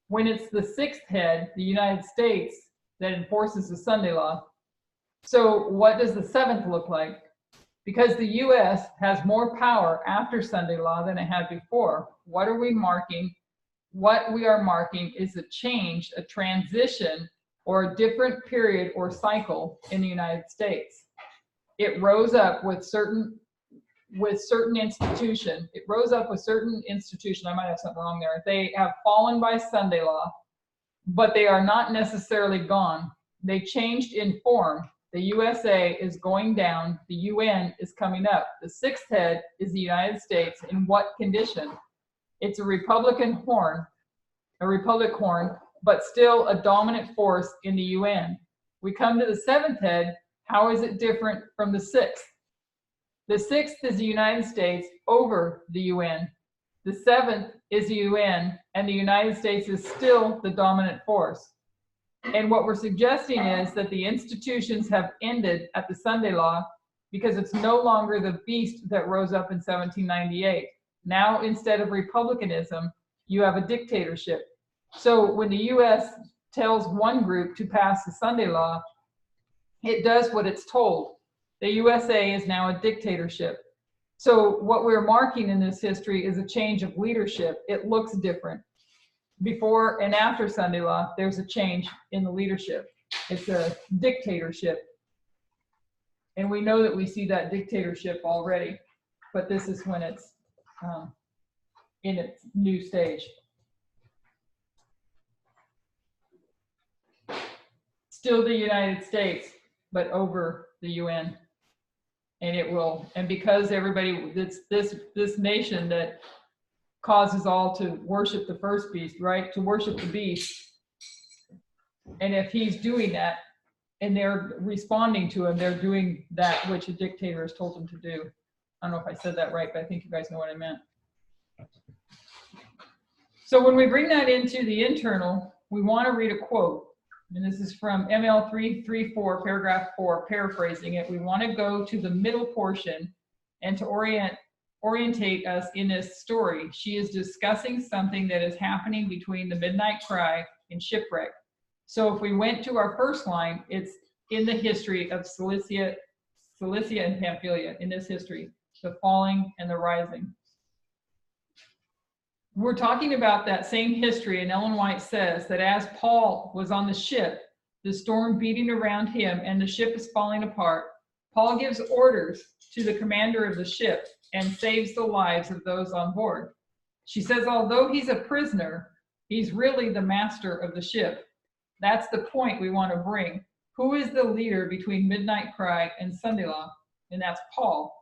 When it's the sixth head, the United States, that enforces the Sunday Law. So what does the seventh look like? Because the US has more power after Sunday Law than it had before. What are we marking? What we are marking is a change, a transition, or a different period or cycle in the United States. It rose up with certain institution. It rose up with certain institution. I might have something wrong there. They have fallen by Sunday Law, but they are not necessarily gone. They changed in form. The USA is going down. The UN is coming up. The sixth head is the United States. In what condition? It's a republic horn, but still a dominant force in the UN. We come to the seventh head. How is it different from the sixth? The sixth is the United States over the UN. The seventh is the UN, and the United States is still the dominant force. And what we're suggesting is that the institutions have ended at the Sunday Law because it's no longer the beast that rose up in 1798. Now, instead of republicanism, you have a dictatorship. So when the US tells one group to pass the Sunday Law, it does what it's told. The USA is now a dictatorship. So what we're marking in this history is a change of leadership. It looks different. Before and after Sunday Law, there's a change in the leadership. It's a dictatorship. And we know that we see that dictatorship already, but this is when it's in its new stage. Still the United States, but over the UN. And it will, and because everybody, this nation that causes all to worship the first beast, right? To worship the beast. And if he's doing that and they're responding to him, they're doing that which a dictator has told them to do. I don't know if I said that right, but I think you guys know what I meant. So when we bring that into the internal, we want to read a quote. And this is from ML 334, paragraph 4, paraphrasing it. We want to go to the middle portion and to orientate us in this story. She is discussing something that is happening between the midnight cry and shipwreck. So if we went to our first line, it's in the history of Cilicia and Pamphylia, in this history, the falling and the rising. We're talking about that same history, and Ellen White says that as Paul was on the ship, the storm beating around him and the ship is falling apart, Paul gives orders to the commander of the ship and saves the lives of those on board. She says, although he's a prisoner, he's really the master of the ship. That's the point we want to bring. Who is the leader between Midnight Cry and Sunday Law? And that's Paul.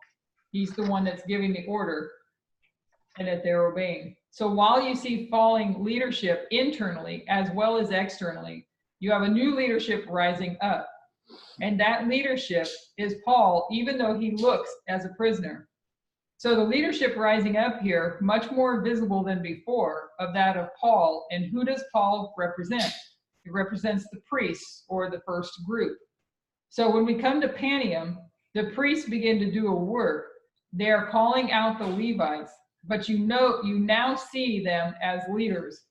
He's the one that's giving the order and that they're obeying. So while you see falling leadership internally as well as externally, you have a new leadership rising up. And that leadership is Paul, even though he looks as a prisoner. So the leadership rising up here, much more visible than before, of that of Paul. And who does Paul represent? It represents the priests, or the first group. So when we come to Panium, the priests begin to do a work. They are calling out the Levites, but you now see them as leaders.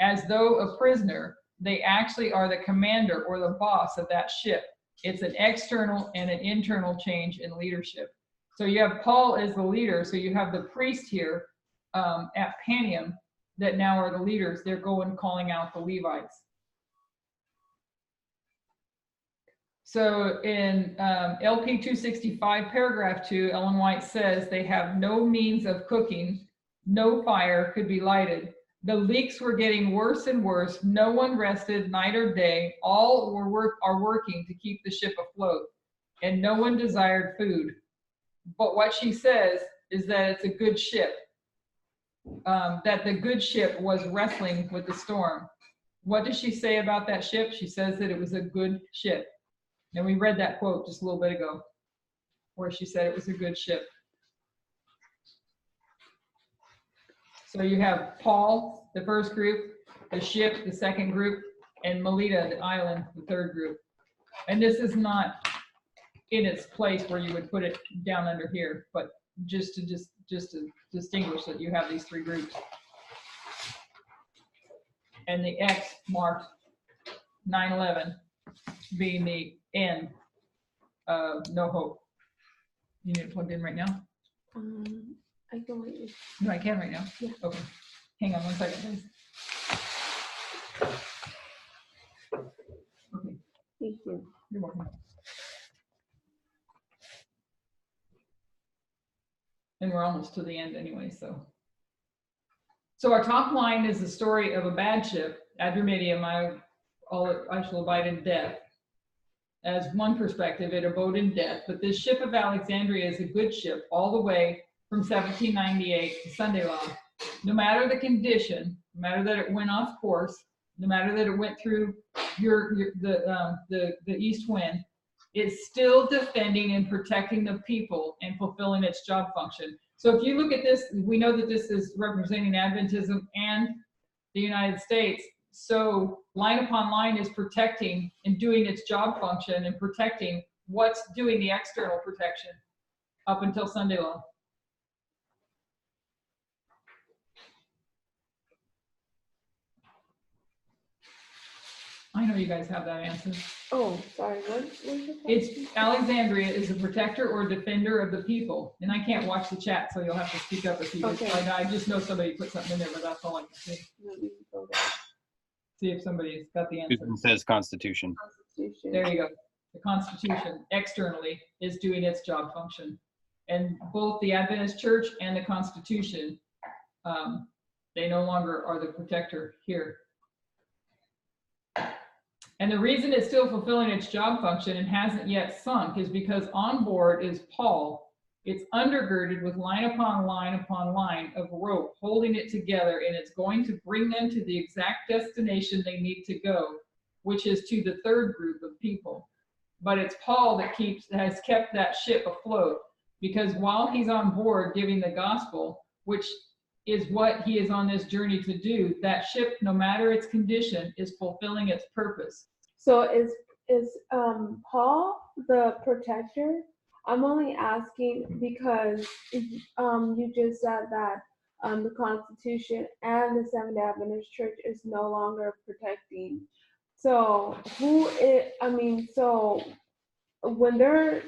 As though a prisoner, they actually are the commander or the boss of that ship. It's an external and an internal change in leadership. So you have Paul as the leader. So you have the priest here at Panium that now are the leaders. They're going calling out the Levites. So in LP 265, paragraph 2, Ellen White says they have no means of cooking, no fire could be lighted. The leaks were getting worse and worse. No one rested night or day. All are working to keep the ship afloat, and no one desired food. But what she says is that it's a good ship, that the good ship was wrestling with the storm. What does she say about that ship? She says that it was a good ship. And we read that quote just a little bit ago, where she said it was a good ship. So you have Paul, the first group, the ship, the second group, and Melita, the island, the third group. And this is not in its place where you would put it down under here, but just to distinguish that you have these three groups. And the X marked 9/11 being the end of no hope. You need it plugged in right now? I can wait. No, I can right now. Yeah. Okay. Hang on one second, please. Okay. Thank you. You're welcome. And we're almost to the end anyway, so. So our top line is the story of a bad ship, Adramyttium, I shall abide in death. As one perspective, it abode in death, but this ship of Alexandria is a good ship all the way from 1798 to Sunday Law. No matter the condition, no matter that it went off course, no matter that it went through the east wind, it's still defending and protecting the people and fulfilling its job function. So if you look at this, we know that this is representing Adventism and the United States. So line upon line is protecting and doing its job function and protecting what's doing the external protection up until Sunday Law. I know you guys have that answer. Oh, sorry. What was your question? It's Alexandria is a protector or defender of the people. And I can't watch the chat, so you'll have to speak up if you Okay. I just know somebody put something in there, but that's all I can see. Let me go there. See if somebody's got the answer. Susan says Constitution. Constitution. There you go. The Constitution externally is doing its job function. And both the Adventist Church and the Constitution, they no longer are the protector here. And the reason it's still fulfilling its job function and hasn't yet sunk is because on board is Paul. It's undergirded with line upon line of rope, holding it together, and it's going to bring them to the exact destination they need to go, which is to the third group of people. But it's Paul that has kept that ship afloat, because while he's on board giving the gospel, which is what he is on this journey to do, that ship, no matter its condition, is fulfilling its purpose. So is Paul the protector? I'm only asking because you just said that the Constitution and the Seventh-day Adventist Church is no longer protecting. So so when the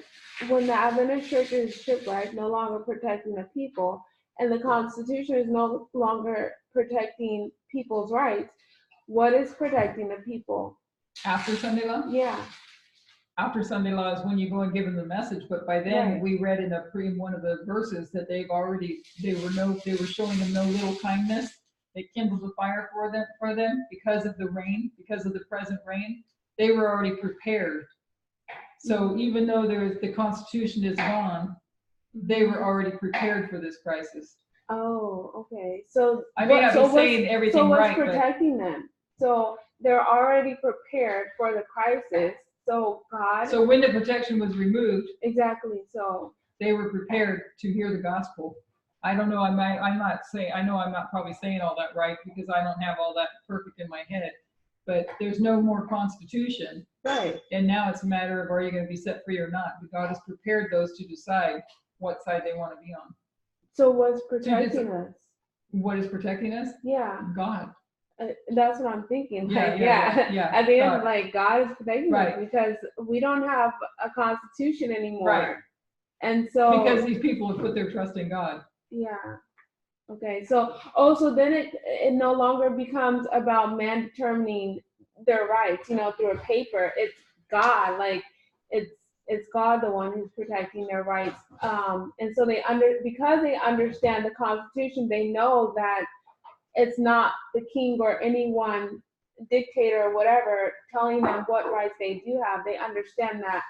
Adventist Church is shipwrecked, no longer protecting the people, and the Constitution is no longer protecting people's rights, what is protecting the people? After Sunday Law? Yeah. After Sunday Law is when you go and give them the message, but by then Right. we read in one of the verses that they were showing them no little kindness. They kindled the fire for them because of the rain, because of the present rain. They were already prepared. So even though the Constitution is gone, they were already prepared for this crisis. Oh, okay. So I may not be saying everything so what's right, but protecting them? So they're already prepared for the crisis. So God. so when the protection was removed, Exactly. So. they were prepared to hear the gospel. I don't know. I know I'm not probably saying all that right because I don't have all that perfect in my head. But there's no more Constitution. Right. And now it's a matter of, are you going to be set free or not? But God has prepared those to decide what side they want to be on. So what's protecting us? What is protecting us? Yeah. God. That's what I'm thinking. Yeah, Like, yeah. At the end, God. like God is protecting Right. us because we don't have a Constitution anymore. Right. And so. Because these people have put their trust in God. Yeah. Okay. So then it no longer becomes about man determining their rights, through a paper. It's God. Like it's God the one who's protecting their rights. And so because they understand the Constitution, they know that it's not the king or anyone, dictator or whatever, telling them what rights they do have. They understand that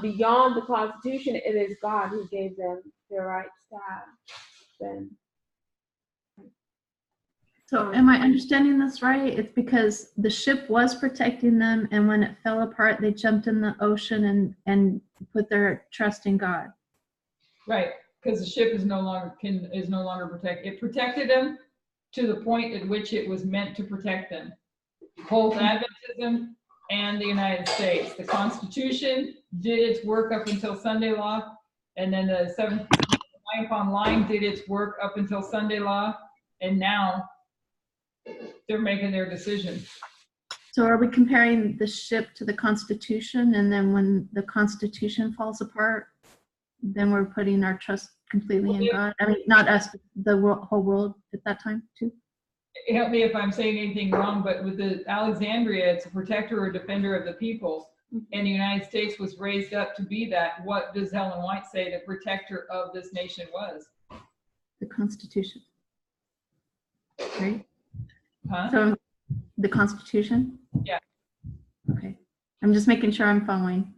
beyond the Constitution, it is God who gave them their rights to have them. So am I understanding this right? It's because the ship was protecting them, and when it fell apart, they jumped in the ocean and put their trust in God. Right, because the ship is no longer protected. It protected them to the point at which it was meant to protect them. Both Adventism and the United States. The Constitution did its work up until Sunday law, and then the Seventh Ninth Online did its work up until Sunday law, and now they're making their decision. So are we comparing the ship to the Constitution, and then when the Constitution falls apart, then we're putting our trust completely in God? I mean, not us, but the whole world at that time too? Help me if I'm saying anything wrong, but with the Alexandria, it's a protector or defender of the people, and the United States was raised up to be that. What does Ellen White say the protector of this nation was? The Constitution, right? Huh? So the Constitution? Yeah. Okay. I'm just making sure I'm following.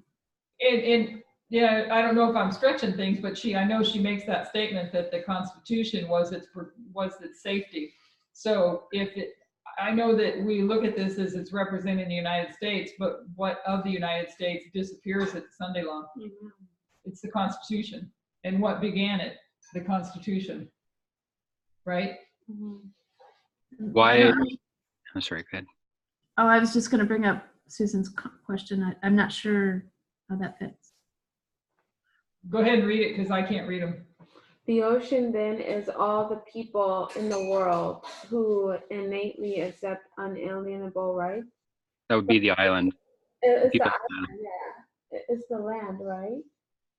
And yeah, I don't know if I'm stretching things, but I know she makes that statement that the Constitution was its safety. So I know that we look at this as it's representing the United States, but what of the United States disappears at the Sunday law? Mm-hmm. It's the Constitution. And what began it? The Constitution. Right? Mm-hmm. Why? I'm sorry, go ahead. Oh, I was just going to bring up Susan's question. I'm not sure how that fits. Go ahead and read it, because I can't read them. The ocean then is all the people in the world who innately accept unalienable rights. That would be the island. It's People. the island, yeah. It's the land, right?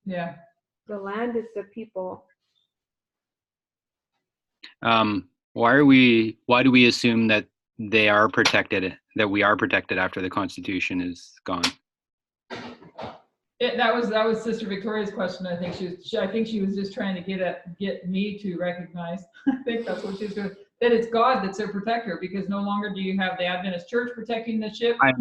Yeah. The land is the people. Why do we assume that they are protected, that we are protected after the Constitution is gone? That was Sister Victoria's question. I think she was just trying to get me to recognize. I think that's what she's doing. That it's God that's their protector, because no longer do you have the Adventist Church protecting the ship. I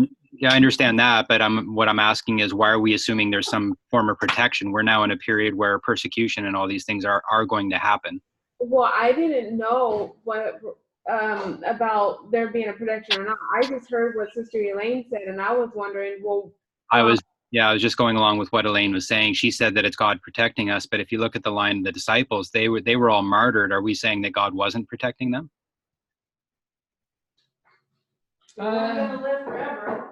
understand that, but what I'm asking is, why are we assuming there's some form of protection? We're now in a period where persecution and all these things are going to happen. Well, I didn't know what about there being a protection or not. I just heard what Sister Elaine said, and I was wondering, well. I was just going along with what Elaine was saying. She said that it's God protecting us, but if you look at the line of the disciples, they were all martyred. Are we saying that God wasn't protecting them? They're not going to live forever.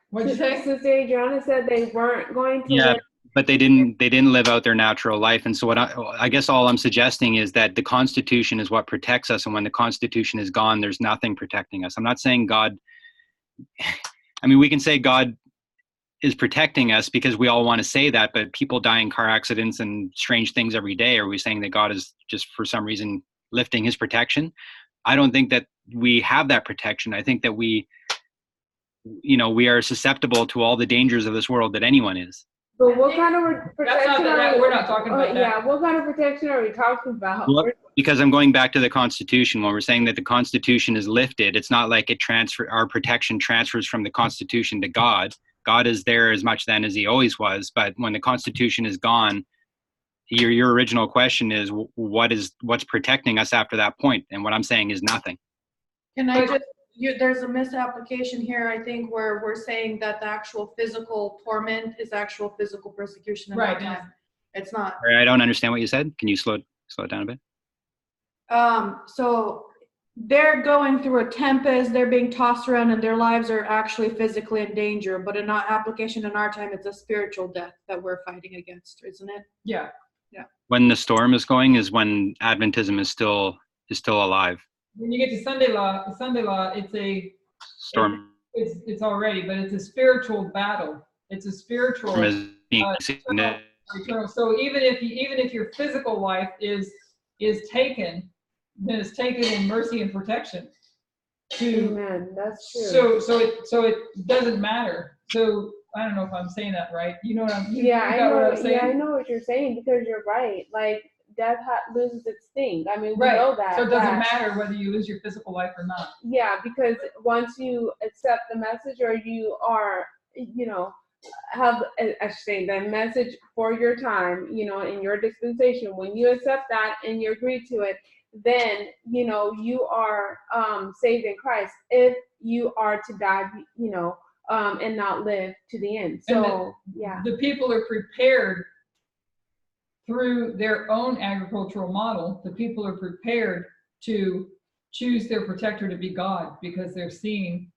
What'd you say? Sister Adriana said they weren't going to live. But they didn't live out their natural life. And so what I guess all I'm suggesting is that the Constitution is what protects us, and when the Constitution is gone, there's nothing protecting us. I'm not saying God, I mean, we can say God is protecting us because we all want to say that, but people die in car accidents and strange things every day. Are we saying that God is just for some reason lifting his protection? I don't think that we have that protection. I think that we are susceptible to all the dangers of this world that anyone is. But what kind of protection we're not talking about that. Yeah, what kind of protection are we talking about? Well, because I'm going back to the Constitution. When we're saying that the Constitution is lifted, it's not like our protection transfers from the Constitution to God. God is there as much then as he always was. But when the Constitution is gone, your original question is, what's protecting us after that point? And what I'm saying is nothing. Can I just, there's a misapplication here, I think, where we're saying that the actual physical torment is actual physical persecution at that time. It's not. I don't understand what you said. Can you slow it down a bit? So they're going through a tempest, they're being tossed around, and their lives are actually physically in danger. But in our application in our time, it's a spiritual death that we're fighting against, isn't it? Yeah. Yeah. When the storm is going is when Adventism is still alive. When you get to Sunday law, it's a Storm. It's already, but it's a spiritual battle. It's a spiritual. Eternal. So even if your physical life is taken, then it's taken in mercy and protection. Amen. That's true. So it doesn't matter. So I don't know if I'm saying that right. You know what I'm, Yeah, you I got know. what I'm saying? Yeah, I know what you're saying because you're right. Like death loses its sting. I mean, we Right. know that. So it doesn't that- matter whether you lose your physical life or not. Yeah, because once you accept the message, or you are, you know, have I should say the message for your time, you know, in your dispensation. When you accept that and you agree to it, then you know you are saved in Christ. If you are to die, you know, and not live to the end. So yeah. The people are prepared through their own agricultural model. The people are prepared to choose their protector to be God because they're seeing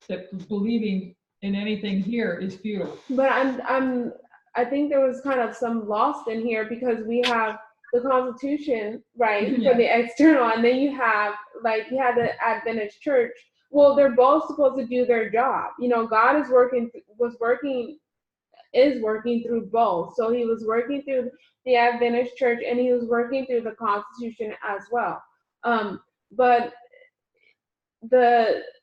that believing in anything here is futile. But I think there was kind of some lost in here because we have the Constitution, right, Yeah. for the external, and then you have the Adventist Church. Well, they're both supposed to do their job. You know, God is working through both. So he was working through the Adventist Church and he was working through the Constitution as well. But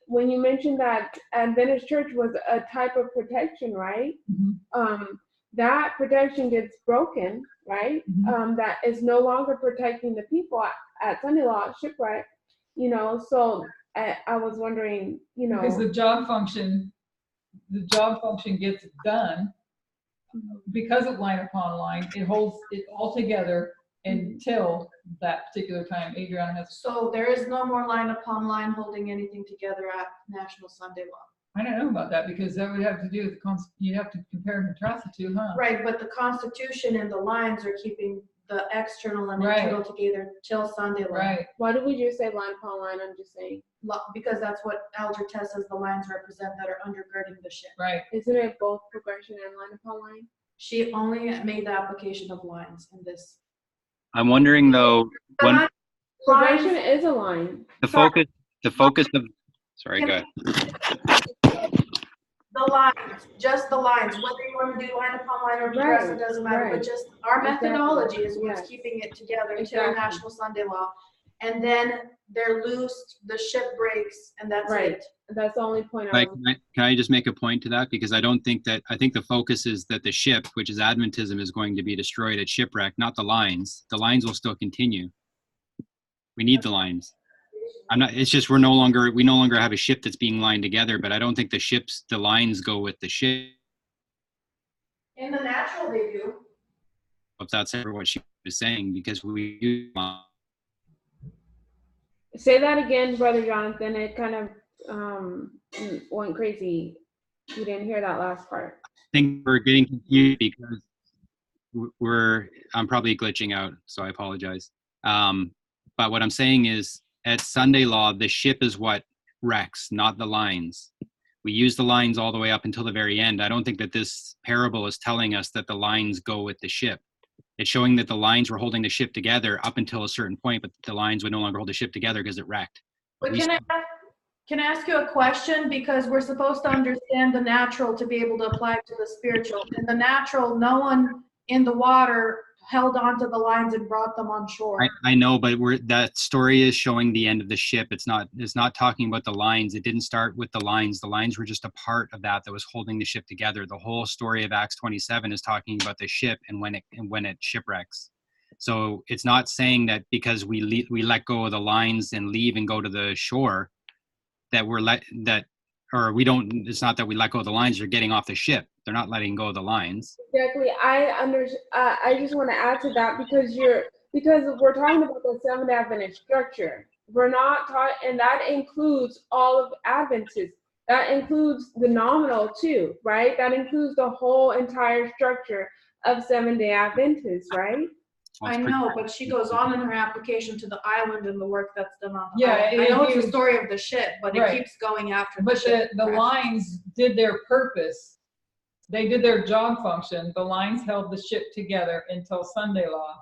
when you mentioned that Adventist Church was a type of protection, right? Mm-hmm. That protection gets broken, right? Mm-hmm. That is no longer protecting the people at Sunday Law Shipwreck, you know. So I was wondering, you know, because the job function gets done because of line upon line. It holds it all together until that particular time. Adriana has. So there is no more line upon line holding anything together at National Sunday Law. I don't know about that because that would have to do with you have to compare and contrast the two, huh? Right, but the Constitution and the lines are keeping the external and Right. internal together till Sunday Law. Right. Why did we just say line upon line? I'm just saying. Because that's what Elder Tess says the lines represent that are undergirding the ship. Right. Isn't it both progression and line upon line? She only made the application of lines in this. I'm wondering though, when Progression is a line. the focus of, sorry, go ahead. The lines, just the lines, whether you want to do line upon line or progressive, Right, doesn't matter, right. but just our Exactly. methodology is what's Yes. keeping it together until Exactly. National Sunday Law. And then they're loosed, the ship breaks, and that's Right. it. That's the only point I Like, was. can I just make a point to that? Because I think the focus is that the ship, which is Adventism, is going to be destroyed at shipwreck, not the lines. The lines will still continue. We need the lines. It's just we no longer have a ship that's being lined together, but I don't think the lines go with the ship. In the natural, they do. If that's ever what she was saying, because we do. Say that again, Brother Jonathan. It kind of went crazy. You didn't hear that last part. I think we're getting confused because I'm probably glitching out, so I apologize. But what I'm saying is, at Sunday Law, the ship is what wrecks, not the lines. We use the lines all the way up until the very end. I don't think that this parable is telling us that the lines go with the ship. It's showing that the lines were holding the ship together up until a certain point, but the lines would no longer hold the ship together because it wrecked. But can I ask you a question? Because we're supposed to understand the natural to be able to apply it to the spiritual. In the natural, no one in the water held onto the lines and brought them on shore. I know, but that story is showing the end of the ship. It's not talking about the lines. It didn't start with the lines. The lines were just a part of that was holding the ship together. The whole story of Acts 27 is talking about the ship and when it shipwrecks. So it's not saying that because we let go of the lines and leave and go to the shore that it's not that we let go of the lines. They're getting off the ship. They're not letting go of the lines. Exactly. I just want to add to that because we're talking about the Seventh Adventist structure. We're not taught, and that includes all of Adventists. That includes the nominal too, right? That includes the whole entire structure of Seventh-day Adventists, right? I know, but she goes on in her application to the island and the work that's done on the Yeah, island. I know it's the story of the ship, but it Right. keeps going after the But ship. the lines did their purpose. They did their job function. The lines held the ship together until Sunday Law.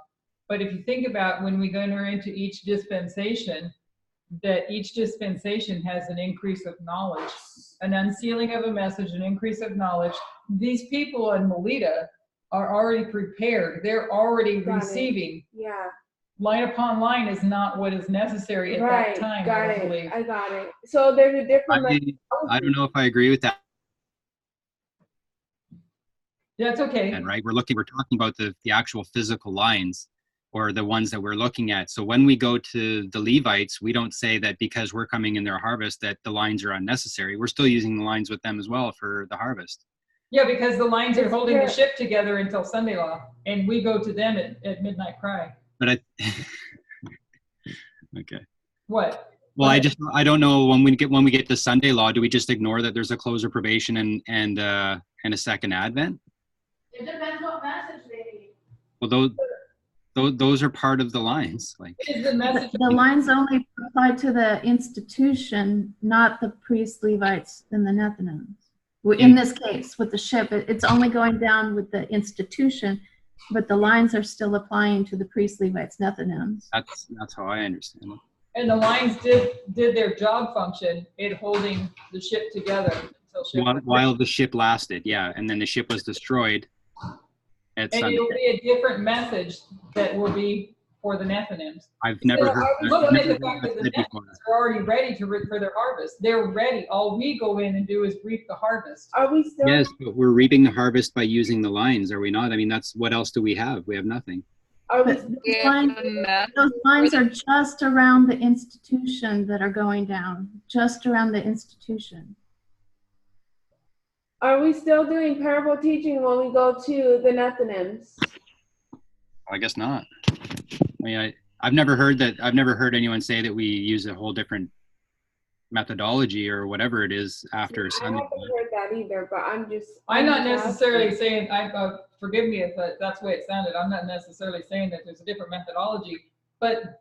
But if you think about when we enter into each dispensation, that each dispensation has an increase of knowledge, an unsealing of a message, an increase of knowledge. These people in Melita are already prepared. They're already Got it. receiving. Yeah. Line upon line is not what is necessary at Right. that time, Got I it. believe. I got it. So there's a different. I don't know if I agree with that. That's okay. And right, we're talking about the actual physical lines, or the ones that we're looking at. So when we go to the Levites, we don't say that because we're coming in their harvest that the lines are unnecessary. We're still using the lines with them as well for the harvest. Yeah, because the lines are holding the ship together until Sunday law, and we go to them at midnight cry. But okay. What? Well, I don't know, when we get to Sunday law, do we just ignore that there's a close of probation and a second advent? It depends what message they need. Well, those are part of the lines. Like, the lines only apply to the institution, not the priests, Levites, and the Nethinims. In this case, with the ship, it's only going down with the institution, but the lines are still applying to the priests, Levites, Nethinims. That's how I understand it. And the lines did their job function in holding the ship together until while the ship lasted, yeah, and then the ship was destroyed. And Sunday. It will be a different message that will be for the Nethinims. I've never heard. Looking at the fact that the Nethinims are already ready for their harvest. They're ready. All we go in and do is reap the harvest. Are we still? Yes, but we're reaping the harvest by using the lines, are we not? I mean, that's what else do we have? We have nothing. Those lines are just around the institution that are going down, just around the institution. Are we still doing parable teaching when we go to the Nethinims? I guess not. I mean, I've never heard that. I've never heard anyone say that we use a whole different methodology or whatever it is after Sunday. I haven't heard that either, but I'm not necessarily saying, forgive me if that's the way it sounded. I'm not necessarily saying that there's a different methodology, but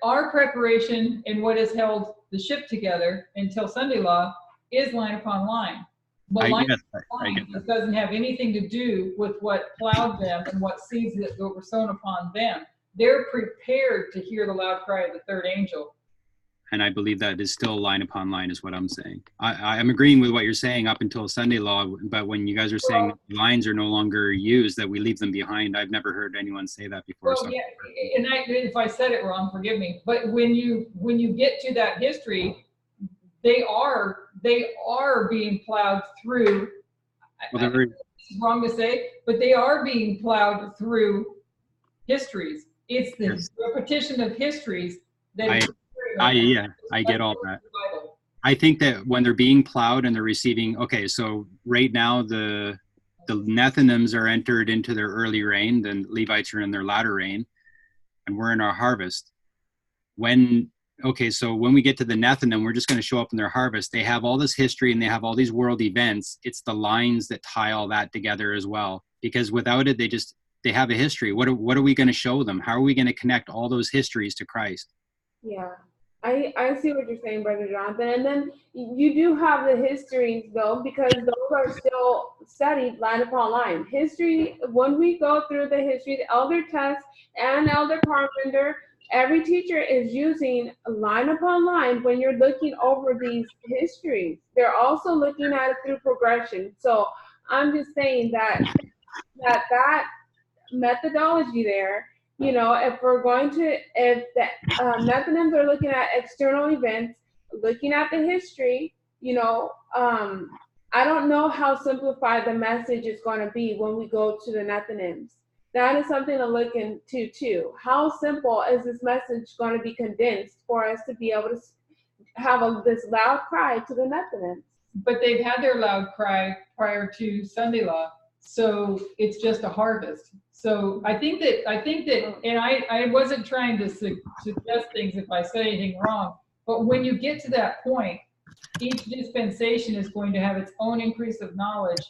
our preparation and what has held the ship together until Sunday law is line upon line. But line upon line doesn't have anything to do with what plowed them and what seeds that were sown upon them. They're prepared to hear the loud cry of the third angel. And I believe that is still line upon line is what I'm saying. I'm agreeing with what you're saying up until Sunday law, but when you guys are saying lines are no longer used, that we leave them behind, I've never heard anyone say that before. Well, yeah, and if I said it wrong, forgive me. But when you get to that history, they are being plowed through. Well, it's wrong to say, but they are being plowed through histories. It's the repetition of histories that. I get all that. I think that when they're being plowed and they're receiving, okay, so right now the Nethinims are entered into their early reign, the Levites are in their latter reign, and we're in our harvest. So when we get to the Nethinim, we're just going to show up in their harvest. They have all this history and they have all these world events. It's the lines that tie all that together as well, because without it, they have a history. What are we going to show them? How are we going to connect all those histories to Christ? Yeah. I see what you're saying, Brother Jonathan. And then you do have the histories, though, because those are still studied line upon line. History, when we go through the history, the Elder Test and Elder Carpenter, every teacher is using line upon line when you're looking over these histories. They're also looking at it through progression. So I'm just saying that methodology there, if the Nethinims are looking at external events, looking at the history, I don't know how simplified the message is going to be when we go to the Nethinims. That is something to look into too. How simple is this message going to be condensed for us to be able to have this loud cry to the Nethinims? But they've had their loud cry prior to Sunday law, so it's just a harvest. So I think that, and I wasn't trying to suggest things if I said anything wrong, but when you get to that point, each dispensation is going to have its own increase of knowledge,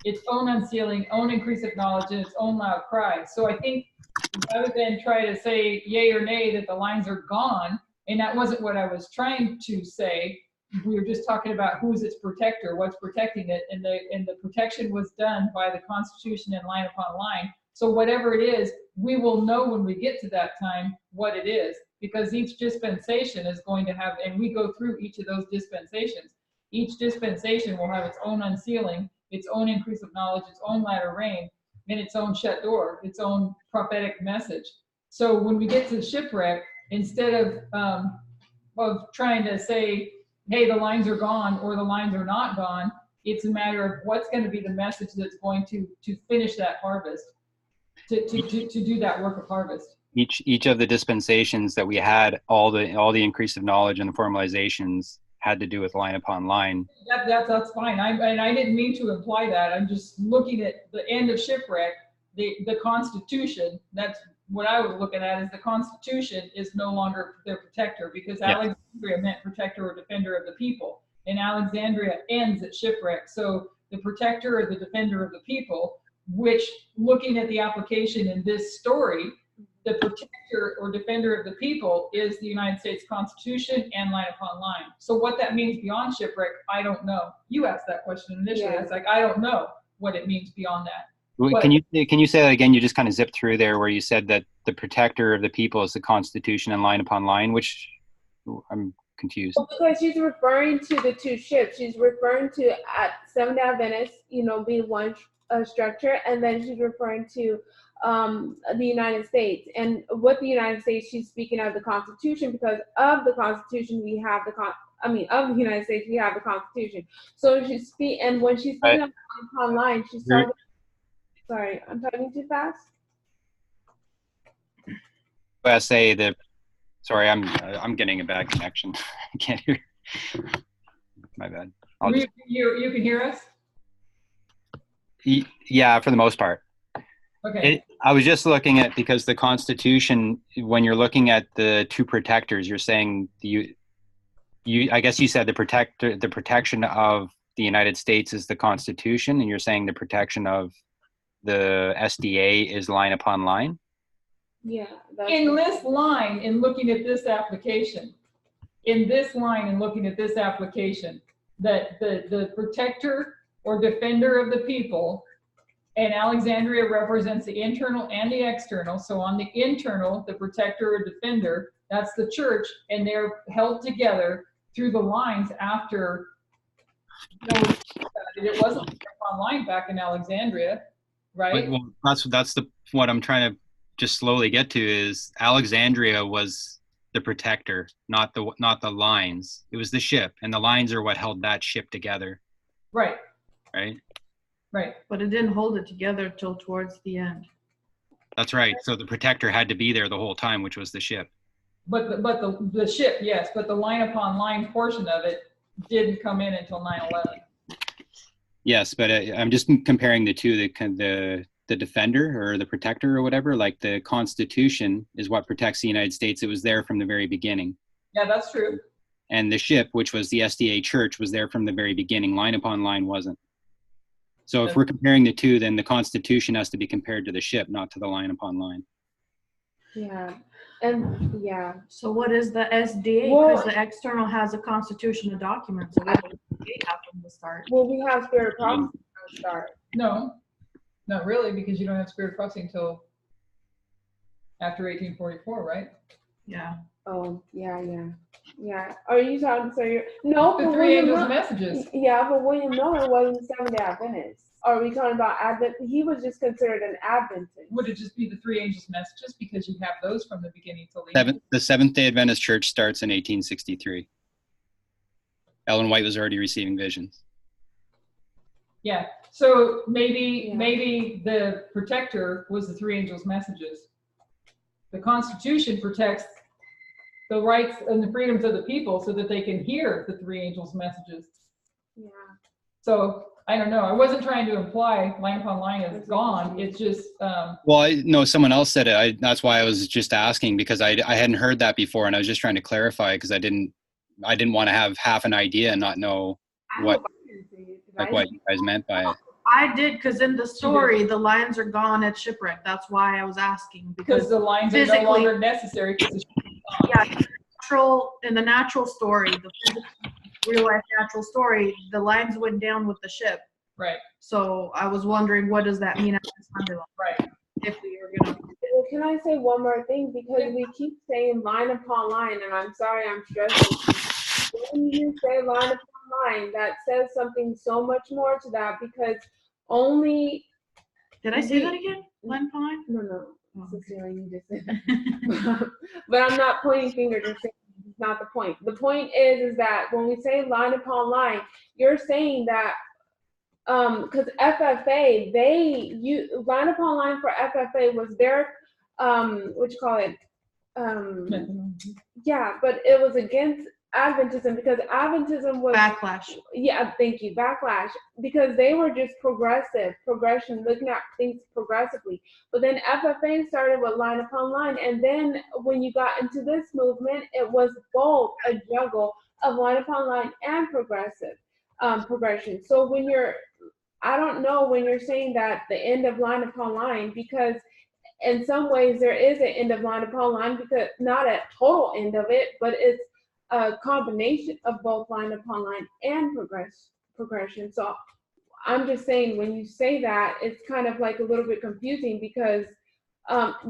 its own unsealing, own increase of knowledge, and its own loud cry. So I think rather than try to say yay or nay that the lines are gone, and that wasn't what I was trying to say, we were just talking about who's its protector, what's protecting it, and the protection was done by the Constitution and line upon line. So whatever it is, we will know when we get to that time what it is, because each dispensation is going to have, and we go through each of those dispensations. Each dispensation will have its own unsealing, its own increase of knowledge, its own latter rain, and its own shut door, its own prophetic message. So when we get to the shipwreck, instead of trying to say, hey, the lines are gone or the lines are not gone, It's a matter of what's going to be the message that's going to finish that harvest, to do that work of harvest. Each of the dispensations that we had, all the increase of knowledge and the formalizations had to do with line upon line. That's fine. I didn't mean to imply that. I'm just looking at the end of shipwreck, the Constitution. That's what I was looking at, is the Constitution is no longer their protector, because Alexandria meant protector or defender of the people, and Alexandria ends at shipwreck. So the protector or the defender of the people, which, looking at the application in this story, the protector or defender of the people is the United States Constitution and line upon line. So what that means beyond shipwreck, I don't know. You asked that question initially. Yeah. It's like, I don't know what it means beyond that. But, can you say that again? You just kind of zipped through there where you said that the protector of the people is the Constitution and line upon line, which I'm confused. Well, because she's referring to the two ships. She's referring to Seventh-day Adventists, being one structure, and then she's referring to the United States. And with the United States, she's speaking of the Constitution, because of the Constitution we have of the United States we have the Constitution. So and when she's speaking online, she's talking. Sorry, I'm talking too fast. Sorry, I'm getting a bad connection. I can't hear. My bad. You can hear us? Yeah, for the most part. Okay. I was just looking at, because the Constitution, when you're looking at the two protectors, you're saying I guess you said the protection of the United States is the Constitution, and you're saying the protection of the SDA is line upon line? Yeah. In this line, in looking at this application, that the protector or defender of the people, and Alexandria represents the internal and the external. So on the internal, the protector or defender, that's the church, and they're held together through the lines after. It wasn't online back in Alexandria, right? Well, that's what I'm trying to just slowly get to, is Alexandria was the protector, not the lines. It was the ship, and the lines are what held that ship together. Right. Right. Right. But it didn't hold it together till towards the end. That's right. So the protector had to be there the whole time, which was the ship. But the ship, yes, but the line upon line portion of it didn't come in until 9/11. Yes, but I'm just comparing the two. The defender or the protector or whatever. Like, the Constitution is what protects the United States. It was there from the very beginning. Yeah, that's true. And the ship, which was the SDA Church, was there from the very beginning. Line upon line wasn't. So if we're comparing the two, then the Constitution has to be compared to the ship, not to the line upon line. Yeah. And yeah. So what is the SDA? Because the external has a Constitution, a document. So what does the SDA have from the start? Well, we have spirit prophecy from the start. No, not really, because you don't have spirit prophecy until after 1844, right? Yeah. Oh, yeah. Are you talking? So you're no. The but three William angels' Miller- messages. Yeah, but William Miller wasn't Seventh-day Adventist. Are we talking about Advent? He was just considered an Adventist. Would it just be the three angels' messages, because you have those from the beginning till the end? The Seventh-day Adventist Church starts in 1863. Ellen White was already receiving visions. Yeah. So maybe the protector was the three angels' messages. The Constitution protects the rights and the freedoms of the people so that they can hear the three angels' messages. Yeah. So I don't know. I wasn't trying to imply line upon line is gone. It's just. Well, someone else said it. That's why I was just asking, because I hadn't heard that before, and I was just trying to clarify, because I didn't want to have half an idea and not know what you guys meant by it. I did, because in the story, the lines are gone at shipwreck. That's why I was asking. Because the lines are no longer necessary. Yeah, in the natural story, the real life natural story, the lines went down with the ship. Right. So I was wondering, what does that mean at this time? Right. If we were gonna. Well, can I say one more thing? Because we keep saying line upon line, and I'm sorry, I'm stressing. When you say line upon line, that says something so much more to that, because only. Did I say that again? Line upon line? No. Sincerely, you just said that. But I'm not pointing fingers or saying it's not the point. The point is that when we say line upon line, you're saying that because FFA, line upon line for FFA was their, what you call it, yeah, but it was against Adventism because Adventism was Backlash. yeah, thank you, backlash, because they were just progression, looking at things progressively. But then FFA started with line upon line, and then when you got into this movement, it was both a juggle of line upon line and progression. So when you're, I don't know when you're saying that the end of line upon line, because in some ways there is an end of line upon line, because not a total end of it, but it's a combination of both line upon line and progression. So I'm just saying, when you say that, it's kind of like a little bit confusing, because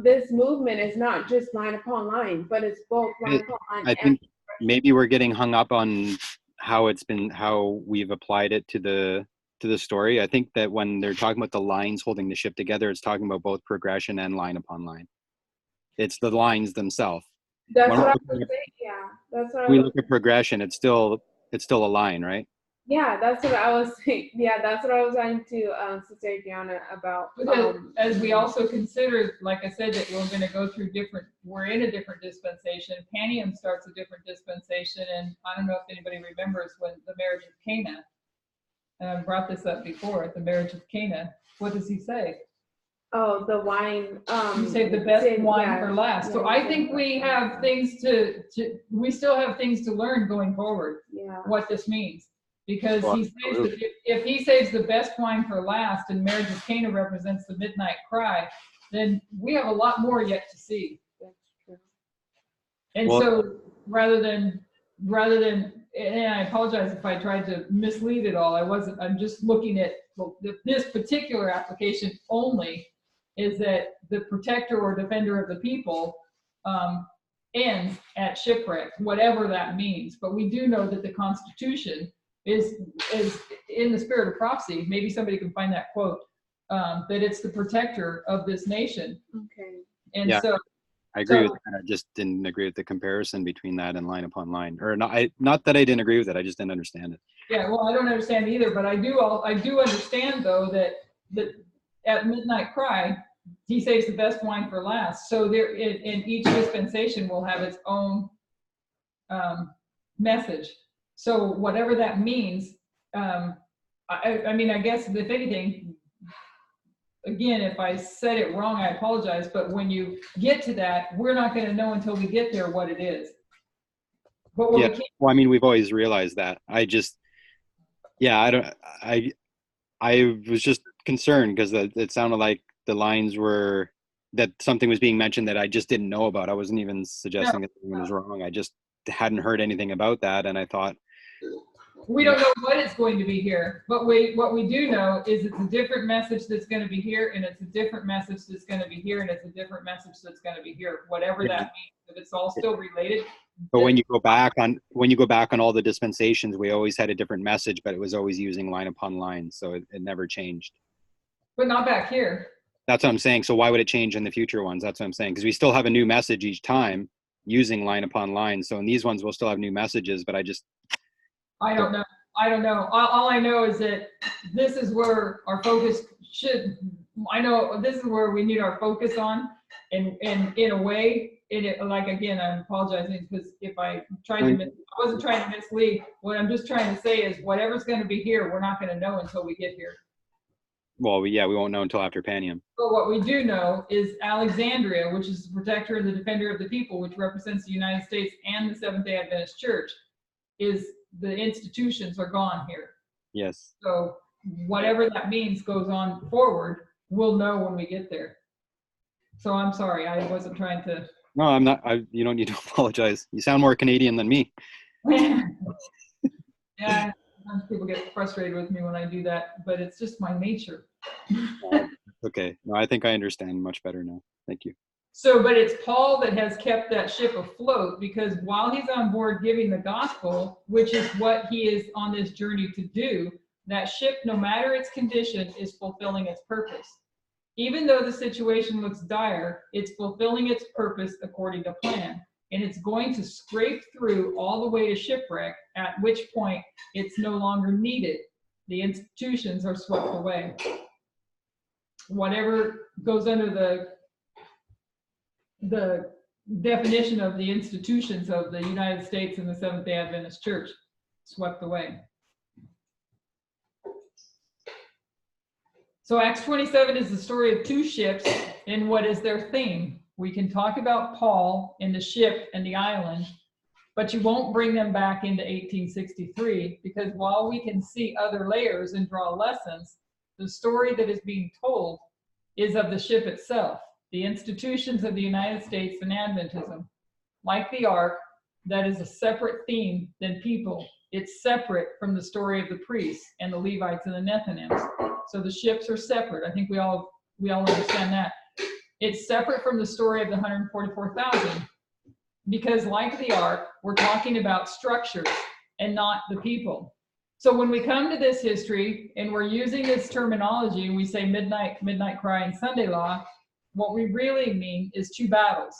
this movement is not just line upon line, but it's both line upon line. I think maybe we're getting hung up on how we've applied it to the story. I think that when they're talking about the lines holding the ship together, it's talking about both progression and line upon line. It's the lines themselves. That's what I was saying. Yeah, that's what we look at progression. It's still a line, right? Yeah, that's what I was saying. Yeah, that's what I was saying to Sister Diana about. As we also consider, like I said, that we're going to go through we're in a different dispensation. Panium starts a different dispensation, and I don't know if anybody remembers when the marriage of Cana. I brought this up before, the marriage of Cana. What does he say? Oh, the wine. You save the best wine for last. Yeah, so I think we have things we still have things to learn going forward. Yeah. What this means, because if he saves the best wine for last, and marriage of Cana represents the midnight cry, then we have a lot more yet to see. That's true. And so rather than, and I apologize if I tried to mislead it all. I'm just looking at this particular application only, is that the protector or defender of the people ends at shipwreck, whatever that means. But we do know that the Constitution is in the spirit of prophecy. Maybe somebody can find that quote, that it's the protector of this nation. Okay. And so I agree with that. I just didn't agree with the comparison between that and line upon line. Or not that I didn't agree with it, I just didn't understand it. Yeah, well, I don't understand either, but I do understand though that at midnight cry, he saves the best wine for last. So there, in each dispensation will have its own message. So whatever that means, I mean, I guess if anything, again, if I said it wrong, I apologize. But when you get to that, we're not going to know until we get there what it is. But well, I mean, we've always realized that. I was just concerned because it sounded like the lines were that something was being mentioned that I just didn't know about. I wasn't even suggesting that it was wrong. I just hadn't heard anything about that, and I thought we don't know what it's going to be here. But what we do know is it's a different message that's going to be here, and it's a different message that's going to be here, and it's a different message that's going to be here. Whatever that means, if it's all still related. But when you go back on all the dispensations, we always had a different message, but it was always using line upon line, so it never changed. But not back here. That's what I'm saying. So why would it change in the future ones? That's what I'm saying, because we still have a new message each time using line upon line. So in these ones, we'll still have new messages, but I don't know. All I know is that this is where our focus should. I know this is where we need our focus on, and in a way, like again, I'm apologizing because if I wasn't trying to mislead. What I'm just trying to say is whatever's going to be here, we're not going to know until we get here. Well, we won't know until after Panium. But what we do know is Alexandria, which is the protector and the defender of the people, which represents the United States and the Seventh-day Adventist Church, is the institutions are gone here. Yes. So whatever that means goes on forward, we'll know when we get there. So I'm sorry, I wasn't trying to. No, I'm not. You don't need to apologize. You sound more Canadian than me. Yeah, sometimes people get frustrated with me when I do that, but it's just my nature. Okay. No, I think I understand much better now. Thank you. So, but it's Paul that has kept that ship afloat, because while he's on board giving the gospel, which is what he is on this journey to do, that ship, no matter its condition, is fulfilling its purpose. Even though the situation looks dire, it's fulfilling its purpose according to plan. And it's going to scrape through all the way to shipwreck, at which point it's no longer needed. The institutions are swept away. Whatever goes under the definition of the institutions of the United States and the Seventh-day Adventist Church, swept away. So Acts 27 is the story of two ships and what is their theme. We can talk about Paul and the ship and the island, but you won't bring them back into 1863, because while we can see other layers and draw lessons, the story that is being told is of the ship itself, the institutions of the United States and Adventism. Like the ark, that is a separate theme than people. It's separate from the story of the priests and the Levites and the Nethinims. So the ships are separate. I think we all understand that. It's separate from the story of the 144,000, because like the ark, we're talking about structures and not the people. So when we come to this history and we're using this terminology and we say midnight cry, and Sunday law, what we really mean is two battles.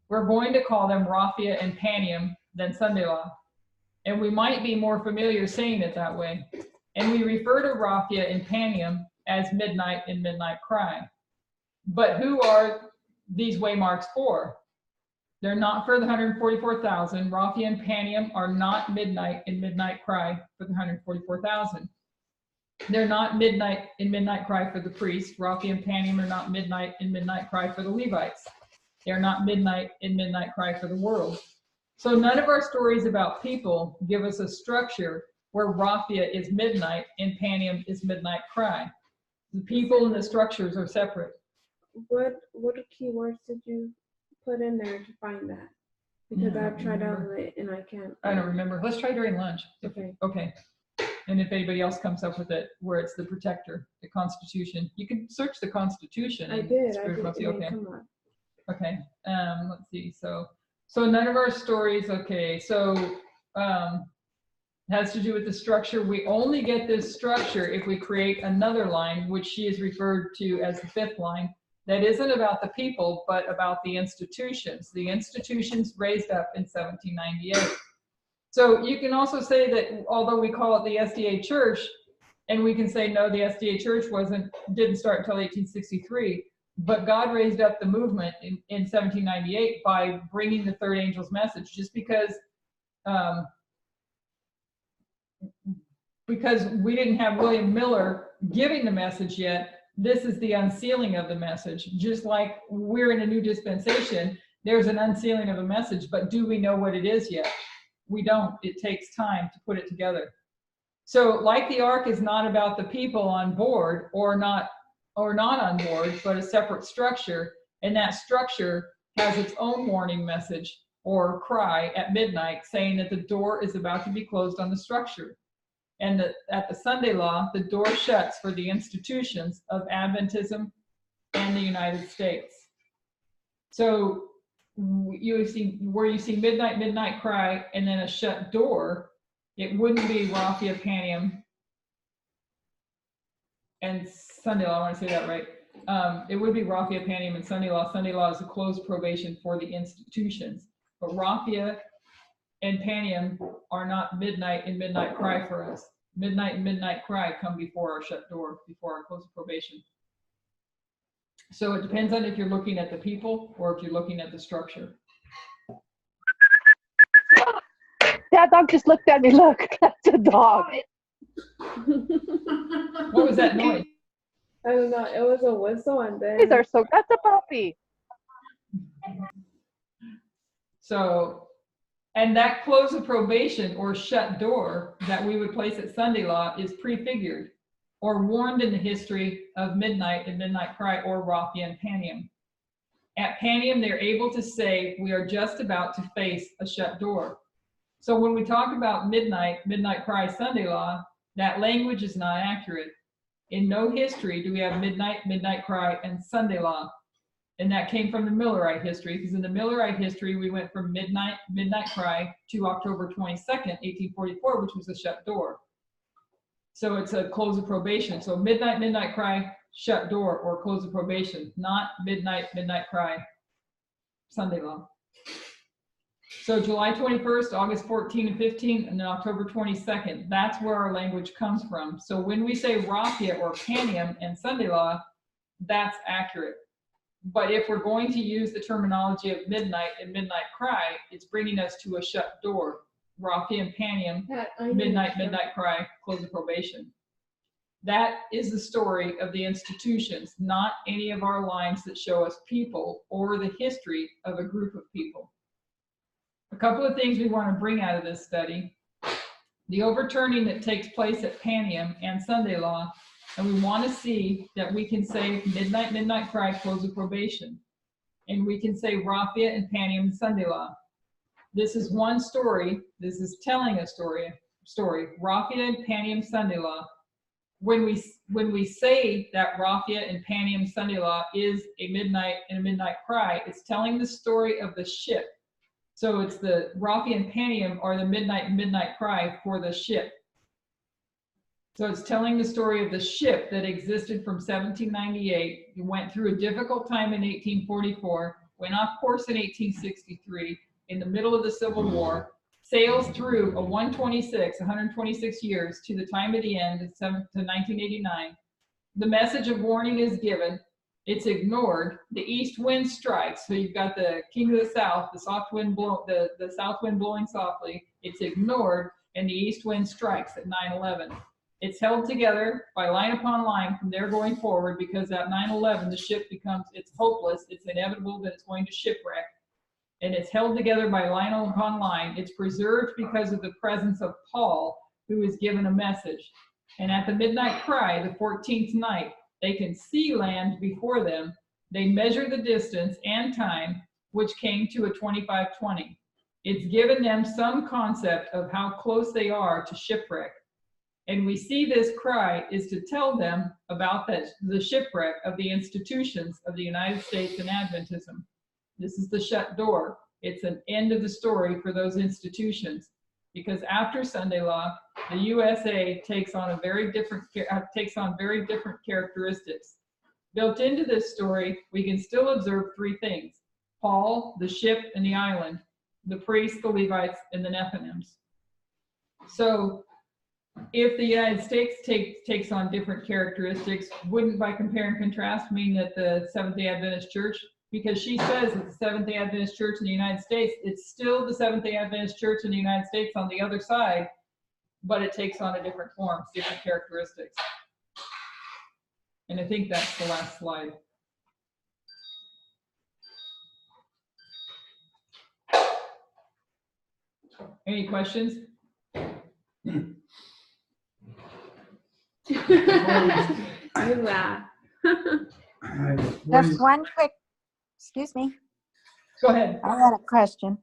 We're going to call them Raphia and Panium than Sunday law. And we might be more familiar saying it that way. And we refer to Raphia and Panium as midnight and midnight cry. But who are these waymarks for? They're not for the 144,000. Raphia and Panium are not midnight and midnight cry for the 144,000. They're not midnight and midnight cry for the priests. Raphia and Panium are not midnight and midnight cry for the Levites. They're not midnight and midnight cry for the world. So none of our stories about people give us a structure where Raphia is midnight and Panium is midnight cry. The people and the structures are separate. What keywords did you put in there to find that? Because I've tried out of it and I can't. I don't remember. Let's try during lunch. Okay. Okay. And if anybody else comes up with it, where it's the protector, the Constitution, you can search the Constitution. I did. Okay. Come on. Okay. Let's see. So none of our stories. Okay. So has to do with the structure. We only get this structure if we create another line, which she is referred to as the fifth line, that isn't about the people, but about the institutions. The institutions raised up in 1798. So you can also say that although we call it the SDA Church, and we can say, no, the SDA Church didn't start until 1863, but God raised up the movement in 1798 by bringing the third angel's message. Just because we didn't have William Miller giving the message yet, this is the unsealing of the message. Just like we're in a new dispensation, there's an unsealing of a message, but do we know what it is yet? We don't. It takes time to put it together. So like the ark is not about the people on board or not on board, but a separate structure, and that structure has its own warning message or cry at midnight saying that the door is about to be closed on the structure. And that at the Sunday law, the door shuts for the institutions of Adventism and the United States. So you see where you see midnight cry, and then a shut door, it wouldn't be Raphia, Panium, and Sunday law. I want to say that right. It would be Raphia, Panium, and Sunday law. Sunday law is a closed probation for the institutions, but Raphia and Panium are not midnight and midnight cry for us. Midnight and midnight cry come before our shut door, before our close of probation. So it depends on if you're looking at the people or if you're looking at the structure. That dog just looked at me. Look, that's a dog. What was that noise? I don't know. It was a whistle, and then These are so. That's a puppy. So, and that close of probation or shut door that we would place at Sunday law is prefigured or warned in the history of midnight and midnight cry or Raphia and Panium. At Panium, they're able to say, we are just about to face a shut door. So when we talk about midnight cry, Sunday law, that language is not accurate. In no history do we have midnight cry, and Sunday law. And that came from the Millerite history, because in the Millerite history, we went from midnight cry to October 22nd, 1844, which was a shut door. So it's a close of probation. So midnight cry, shut door, or close of probation, not midnight cry, Sunday law. So July 21st, August 14 and 15, and then October 22nd. That's where our language comes from. So when we say Raphia or Panium and Sunday Law, that's accurate. But if we're going to use the terminology of midnight and midnight cry, it's bringing us to a shut door. Raphia and Panium, midnight cry, close of probation. That is the story of the institutions, not any of our lines that show us people or the history of a group of people. A couple of things we want to bring out of this study. The overturning that takes place at Panium and Sunday Law, and we want to see that we can say midnight, midnight cry, close of probation. And we can say Raphia and Panium and Sunday Law. This is one story. This is telling a story. Raphia and Panium, Sunday Law. When we say that Raphia and Panium, Sunday Law is a midnight and a midnight cry, it's telling the story of the ship. So it's the Raphia and Panium are the midnight and midnight cry for the ship. So it's telling the story of the ship that existed from 1798. It went through a difficult time in 1844, went off course in 1863, in the middle of the Civil War, sails through 126 years to the time of the end, to 1989. The message of warning is given. It's ignored. The east wind strikes. So you've got the king of the south, the soft wind the south wind blowing softly. It's ignored, and the east wind strikes at 9/11. It's held together by line upon line from there going forward, because at 9/11 the ship it's hopeless. It's inevitable that it's going to shipwreck, and it's held together by line upon line. It's preserved because of the presence of Paul, who is given a message. And at the midnight cry, the 14th night, they can see land before them. They measure the distance and time, which came to a 25:20. It's given them some concept of how close they are to shipwreck. And we see this cry is to tell them about the shipwreck of the institutions of the United States and Adventism. This is the shut door. It's an end of the story for those institutions, because after Sunday Law, the USA takes on very different characteristics. Built into this story, we can still observe three things: Paul, the ship, and the island, the priests, the Levites, and the Nephilims. So if the United States takes on different characteristics, wouldn't, by compare and contrast, mean that the Seventh-day Adventist Church, because she says that the Seventh-day Adventist Church in the United States, it's still the Seventh-day Adventist Church in the United States on the other side, but it takes on a different form, different characteristics. And I think that's the last slide. Any questions? You laugh. Just one quick, excuse me, Go ahead. I had a question.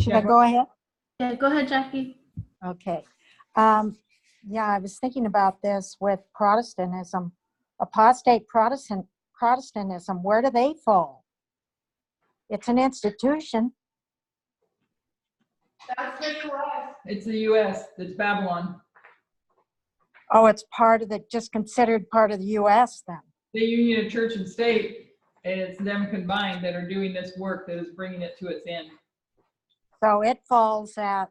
Should I go ahead? Yeah, go ahead, Jackie. Okay. Yeah, I was thinking about this with Protestantism. Apostate Protestantism, where do they fall? It's an institution. That's the U.S. It's the U.S. It's Babylon. Oh, it's just considered part of the U.S. then. The union of church and state, and it's them combined that are doing this work that is bringing it to its end. So it falls at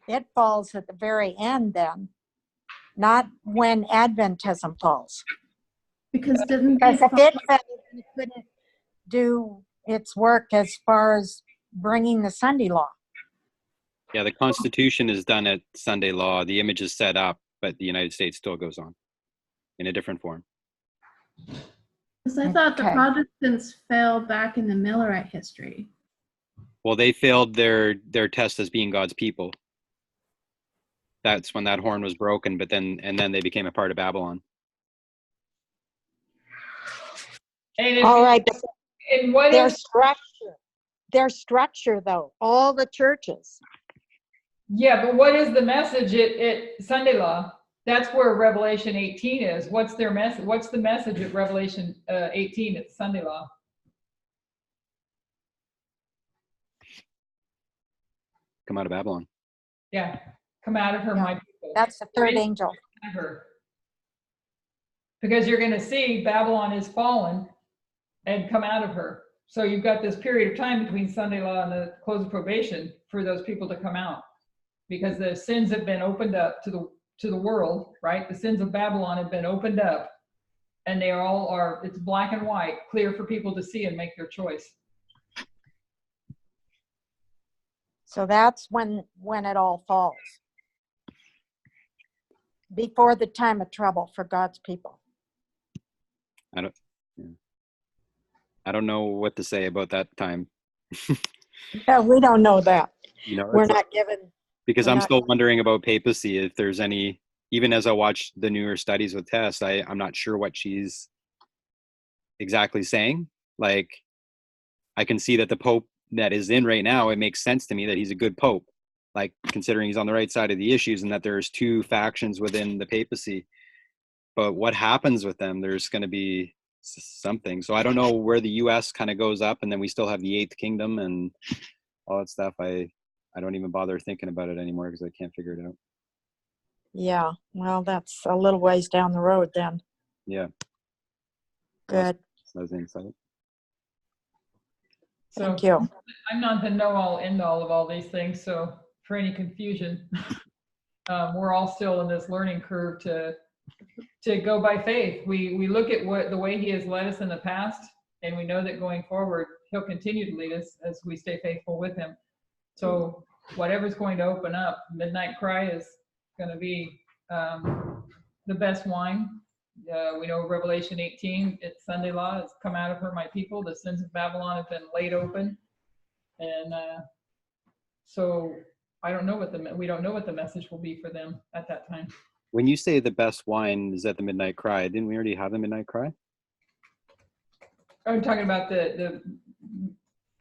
the very end then, not when Adventism falls. Because didn't they Because if it fell, it couldn't do its work as far as bringing the Sunday Law. Yeah, the Constitution is done at Sunday Law. The image is set up, but the United States still goes on in a different form. Because I thought the Okay. Protestants fell back in the Millerite history. Well, they failed their test as being God's people. That's when that horn was broken, but then they became a part of Babylon. And All right, but and what their is structure though, all the churches. yeah, but what is the message at Sunday Law? That's where Revelation 18 is. What's their message? What's the message at Revelation 18 at Sunday Law? Come out of Babylon. Yeah, come out of her, Yeah. my people. That's the third angel. Her. Because you're going to see Babylon is fallen, and come out of her. So you've got this period of time between Sunday law and the close of probation for those people to come out, because the sins have been opened up to the world, right? The sins of Babylon have been opened up, and they all are, it's black and white, clear for people to see and make their choice. So that's when it all falls. Before the time of trouble for God's people. I don't know what to say about that time. Yeah, we don't know that. You know, We're it's not given. because we're I'm not- still wondering about papacy. If there's any, even as I watch the newer studies with Tess, I'm not sure what she's exactly saying. Like, I can see that the Pope that is in right now, it makes sense to me that he's a good Pope, like considering he's on the right side of the issues, and that there's two factions within the papacy. But what happens with them? There's going to be something. So I don't know where the U.S. kind of goes up, and then we still have the Eighth Kingdom and all that stuff. I don't even bother thinking about it anymore because I can't figure it out. Yeah, well, that's a little ways down the road then. Yeah. Good. That's insight. So Thank you. I'm not the know-all, end-all of all these things. So for any confusion, we're all still in this learning curve to go by faith. We look at the way he has led us in the past, and we know that going forward, he'll continue to lead us as we stay faithful with him. So whatever's going to open up, Midnight Cry is going to be the best wine. We know Revelation 18, it's Sunday law, it's come out of her, my people. The sins of Babylon have been laid open. And so we don't know what the message will be for them at that time. When you say the best wine is at the Midnight Cry, didn't we already have the Midnight Cry? I'm talking about the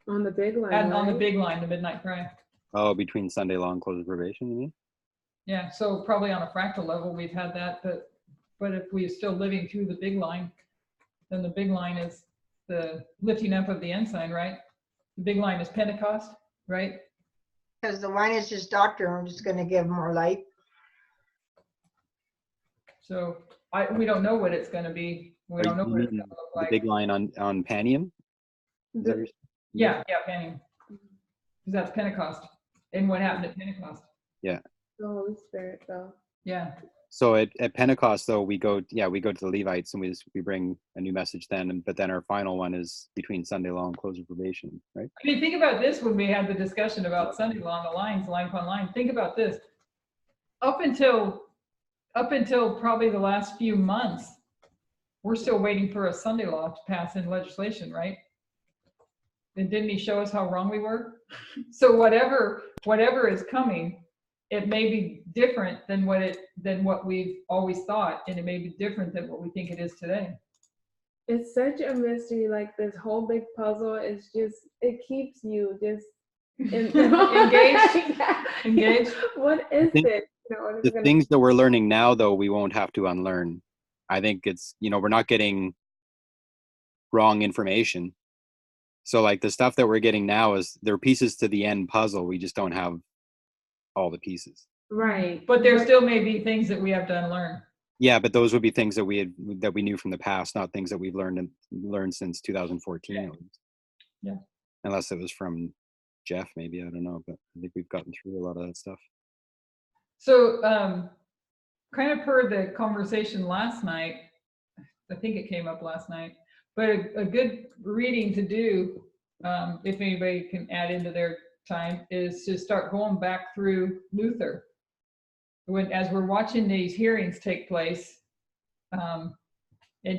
On the big line. on the right? big line, the Midnight Cry. Oh, between Sunday law and close of probation, you mean? Yeah, so probably on a fractal level, we've had that, but if we're still living through the big line, then the big line is the lifting up of the ensign, right? The big line is Pentecost, right? Because the wine is just doctrine, we're just going to give more light. So we don't know what it's going to be. We don't know what it's going to look The like. big line on Panium? Is that what you're- Yeah, Penny. Because that's Pentecost. And what happened at Pentecost? Yeah. The Holy Spirit, though. Yeah. So at Pentecost, though, we go to the Levites and we bring a new message then, but then our final one is between Sunday law and close of probation, right? I mean, think about this when we had the discussion about Sunday law and the lines, line upon line. Think about this. Up until probably the last few months, we're still waiting for a Sunday law to pass in legislation, right? And didn't he show us how wrong we were? So whatever is coming, it may be different than what we've always thought, and it may be different than what we think it is today. It's such a mystery. Like this whole big puzzle is just, it keeps you just Engaged. Yeah. Engaged. What is it? You know, what is The it gonna- things that we're learning now, though, we won't have to unlearn. I think it's, we're not getting wrong information. So like the stuff that we're getting now they're pieces to the end puzzle. We just don't have all the pieces. Right. But there still may be things that we have to unlearn. Yeah, but those would be things that we knew from the past, not things that we've learned since 2014. Yeah. At least. Yeah. Unless it was from Jeff, maybe, I don't know, but I think we've gotten through a lot of that stuff. So kind of per the conversation last night, I think it came up last night, but a good reading to do, if anybody can add into their time, is to start going back through Luther. As we're watching these hearings take place, and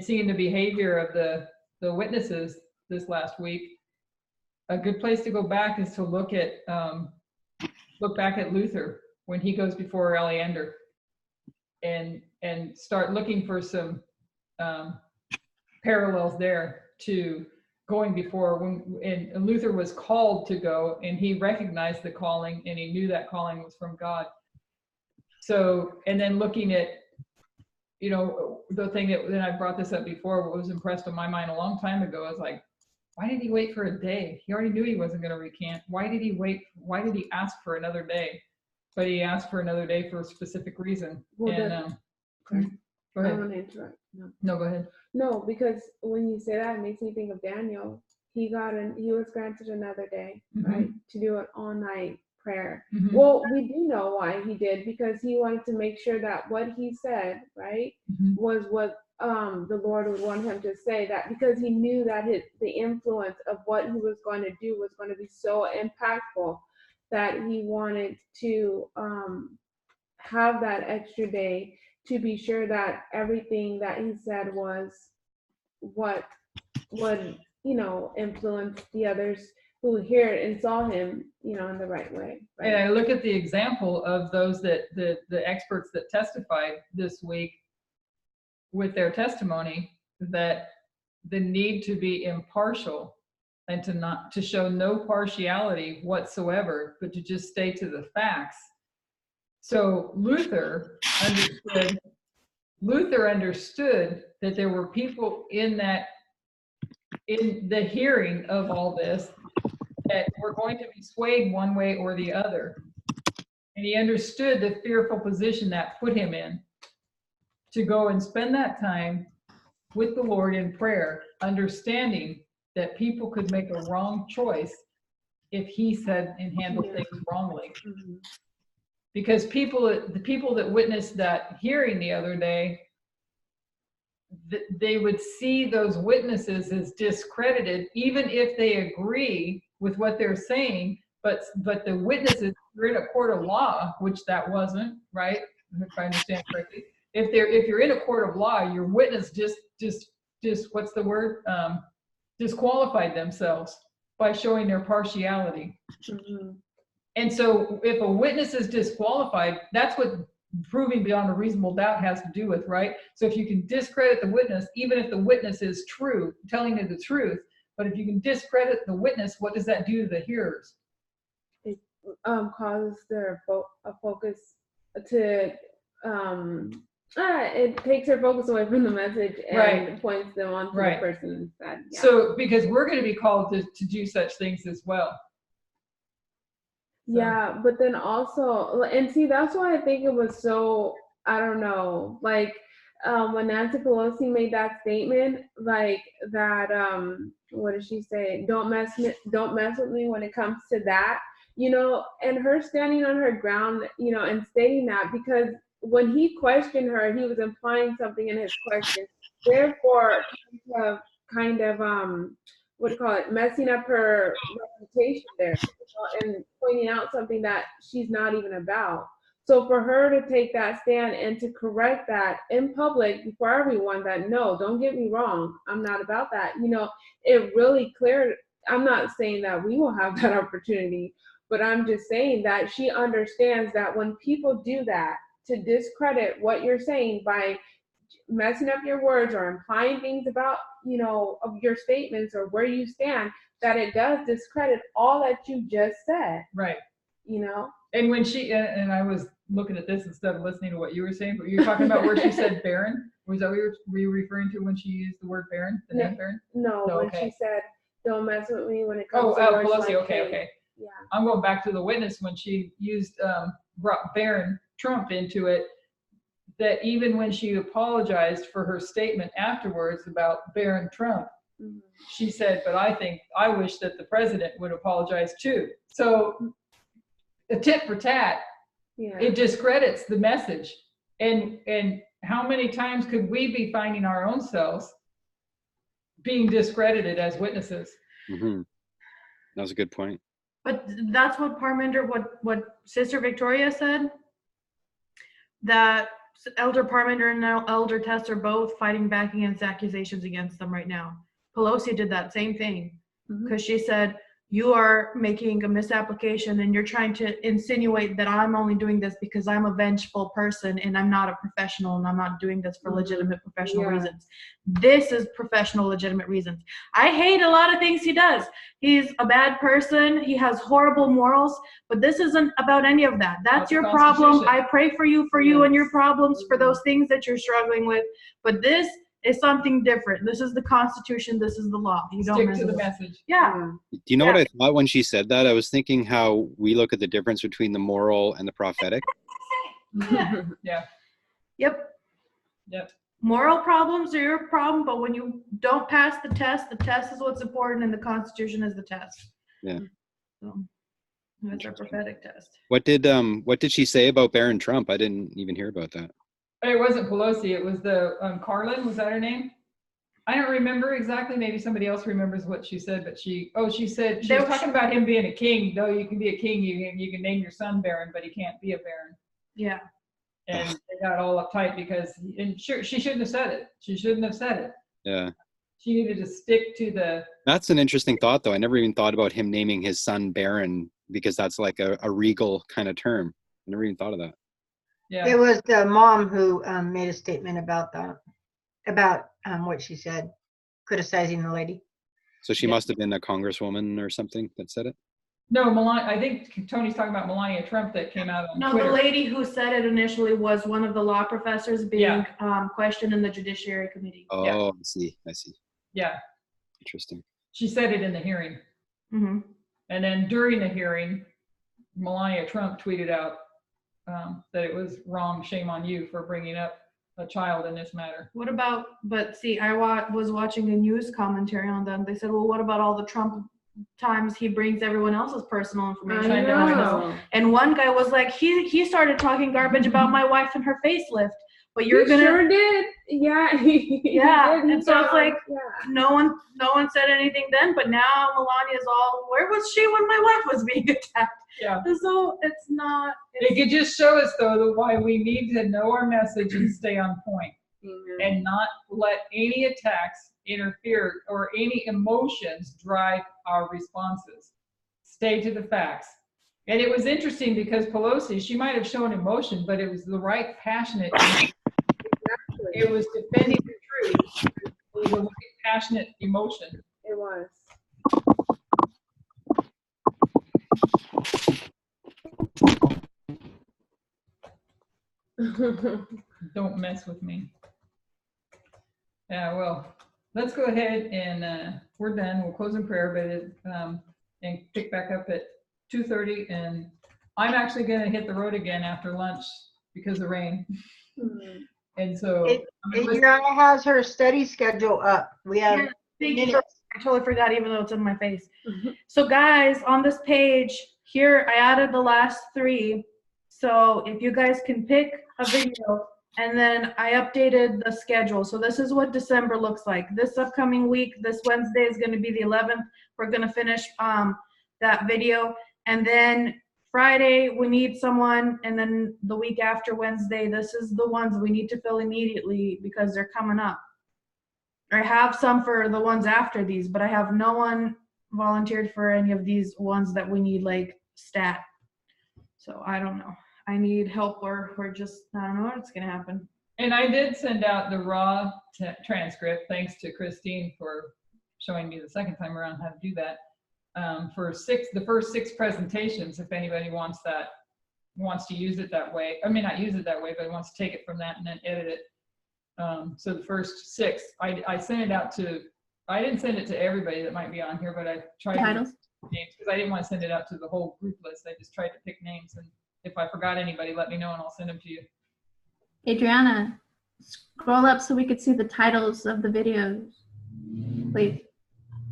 seeing the behavior of the witnesses this last week, a good place to go back is to look back at Luther when he goes before Aleander, and start looking for some parallels there to going before and Luther was called to go, and he recognized the calling, and he knew that calling was from God. So, and then looking at, the thing that I brought this up before, what was impressed on my mind a long time ago is like, why did he wait for a day? He already knew he wasn't going to recant. Why did he wait? Why did he ask for another day? But he asked for another day for a specific reason. Well, and Go I don't ahead. want to interrupt. No. No, go ahead. No, because when you say that, it makes me think of Daniel. He was granted another day, right, to do an all-night prayer. Mhm. Well, we do know why he did, because he wanted to make sure that what he said, right, Mhm. was what the Lord would want him to say. That because he knew that the influence of what he was going to do was going to be so impactful that he wanted to have that extra day to be sure that everything that he said was what would, influence the others who hear it and saw him, in the right way. And Right. I look at the example of those that the experts that testified this week with their testimony, that the need to be impartial and to show no partiality whatsoever, but to just stay to the facts. So Luther understood that there were people in the hearing of all this that were going to be swayed one way or the other. And he understood the fearful position that put him in, to go and spend that time with the Lord in prayer, understanding that people could make a wrong choice if he said and handled things wrongly. Mhm. Because the people that witnessed that hearing the other day, they would see those witnesses as discredited, even if they agree with what they're saying. But the witnesses are in a court of law, which that wasn't, right? If I understand correctly. If you're in a court of law, your witness just what's the word? Disqualified themselves by showing their partiality. Mhm. And so if a witness is disqualified, that's what proving beyond a reasonable doubt has to do with, right? So if you can discredit the witness, even if the witness is true, telling you the truth, but if you can discredit the witness, what does that do to the hearers? It causes their focus to it takes their focus away from the message and Right. points them on to Right. the person instead. Yeah. So because we're going to be called to do such things as well. So. Yeah, but then also, and see, that's why I think it was so, I don't know, like when Nancy Pelosi made that statement, like that, what did she say? Don't mess with me when it comes to that, and her standing on her ground, and stating that, because when he questioned her, he was implying something in his question. Therefore, kind of what do you call it, messing up her reputation there, and pointing out something that she's not even about. So for her to take that stand and to correct that in public before everyone, that no, don't get me wrong, I'm not about that, it really cleared. I'm not saying that we will have that opportunity, but I'm just saying that she understands that when people do that to discredit what you're saying by messing up your words or implying things about, of your statements or where you stand, that it does discredit all that you just said. Right. And when she, and I was looking at this instead of listening to what you were saying, but you're talking about where she said Baron? Was that what were you referring to when she used the word Baron? The name Baron? No, when okay. she said, don't mess with me when it comes to words Pelosi, like okay. Yeah. I'm going back to the witness when she brought Baron Trump into it, that even when she apologized for her statement afterwards about Baron Trump, Mm-hmm. she said, but I wish that the president would apologize too. So a tit for tat, it discredits the message. And how many times could we be finding our own selves being discredited as witnesses? Mm-hmm. That was a good point. But that's what Parminder, what Sister Victoria said, that Elder Parminder and Elder Tess are both fighting back against accusations against them right now. Pelosi did that same thing, because she said, you are making a misapplication and you're trying to insinuate that I'm only doing this because I'm a vengeful person and I'm not a professional and I'm not doing this for legitimate professional reasons. This is professional, legitimate reasons. I hate a lot of things he does. He's a bad person. He has horrible morals, but this isn't about any of that. That's your problem. I pray for you and your problems, for those things that you're struggling with. But this is something different. This is the Constitution. This is the law. You don't stick to the message. Yeah. Do you know what I thought when she said that? I was thinking how we look at the difference between the moral and the prophetic. Yeah. Yep. moral problems are your problem, but when you don't pass the test is what's important, and the Constitution is the test. Yeah. So that's our prophetic test. What did she say about Barron Trump? I didn't even hear about that. It wasn't Pelosi. It was the Carlin. Was that her name? I don't remember exactly. Maybe somebody else remembers what she said. But she said she was talking about him being a king. Though you can be a king, you can name your son Barron, but he can't be a Baron. Yeah. And they got all uptight because, and sure, she shouldn't have said it. She shouldn't have said it. Yeah. She needed to stick to the. That's an interesting thought, though. I never even thought about him naming his son Baron, because that's like a regal kind of term. I never even thought of that. Yeah. It was the mom who made a statement about that, about what she said, criticizing the lady. So she must have been a congresswoman or something that said it? No, Melania. I think Tony's talking about Melania Trump that came out on Twitter. The lady who said it initially was one of the law professors being questioned in the Judiciary Committee. Oh, Yeah. I see. Yeah. Interesting. She said it in the hearing. Mm-hmm. And then during the hearing, Melania Trump tweeted out that it was wrong. Shame on you for bringing up a child in this matter. What about, but see, I was watching a news commentary on them. They said, well, what about all the Trump times he brings everyone else's personal information? I know. And one guy was like, he started talking garbage about my wife and her facelift. But you're He sure did. Yeah. Yeah. And so it's like, yeah. no one said anything then, but now Melania's all, where was she when my wife was being attacked? Yeah. So it's not. It could just show us, though, why we need to know our message and stay on point. And not let any attacks interfere or any emotions drive our responses. Stay to the facts. And it was interesting because Pelosi, she might have shown emotion, but it was the right passionate. It was defending the truth. It was a right passionate emotion. It was. Don't mess with me. Yeah, well, let's go ahead and we're done. We'll close in prayer, but and pick back up at 2:30. And I'm actually going to hit the road again after lunch because of rain. And so Adriana has her study schedule up. We have minutes. I totally forgot, even though it's in my face. So guys, on this page here, I added the last 3. So if you guys can pick a video, and then I updated the schedule. So this is what December looks like. This upcoming week, this Wednesday is going to be the 11th. We're going to finish that video. And then Friday, we need someone. And then the week after Wednesday, this is the ones we need to fill immediately because they're coming up. I have some for the ones after these, but I have no one volunteered for any of these ones that we need like stat. So I don't know. I need help, or we're just, I don't know what's going to happen. And I did send out the raw transcript, thanks to Christine for showing me the second time around how to do that, for the first 6 presentations, if anybody wants to use it that way. I mean, not use it that way, but wants to take it from that and then edit it. So the first 6, I sent it out to, I didn't send it to everybody that might be on here, but I tried Titles? names because I didn't want to send it out to the whole group list. I just tried to pick names, and if I forgot anybody, let me know and I'll send them to you. Adriana, scroll up so we could see the titles of the videos, please.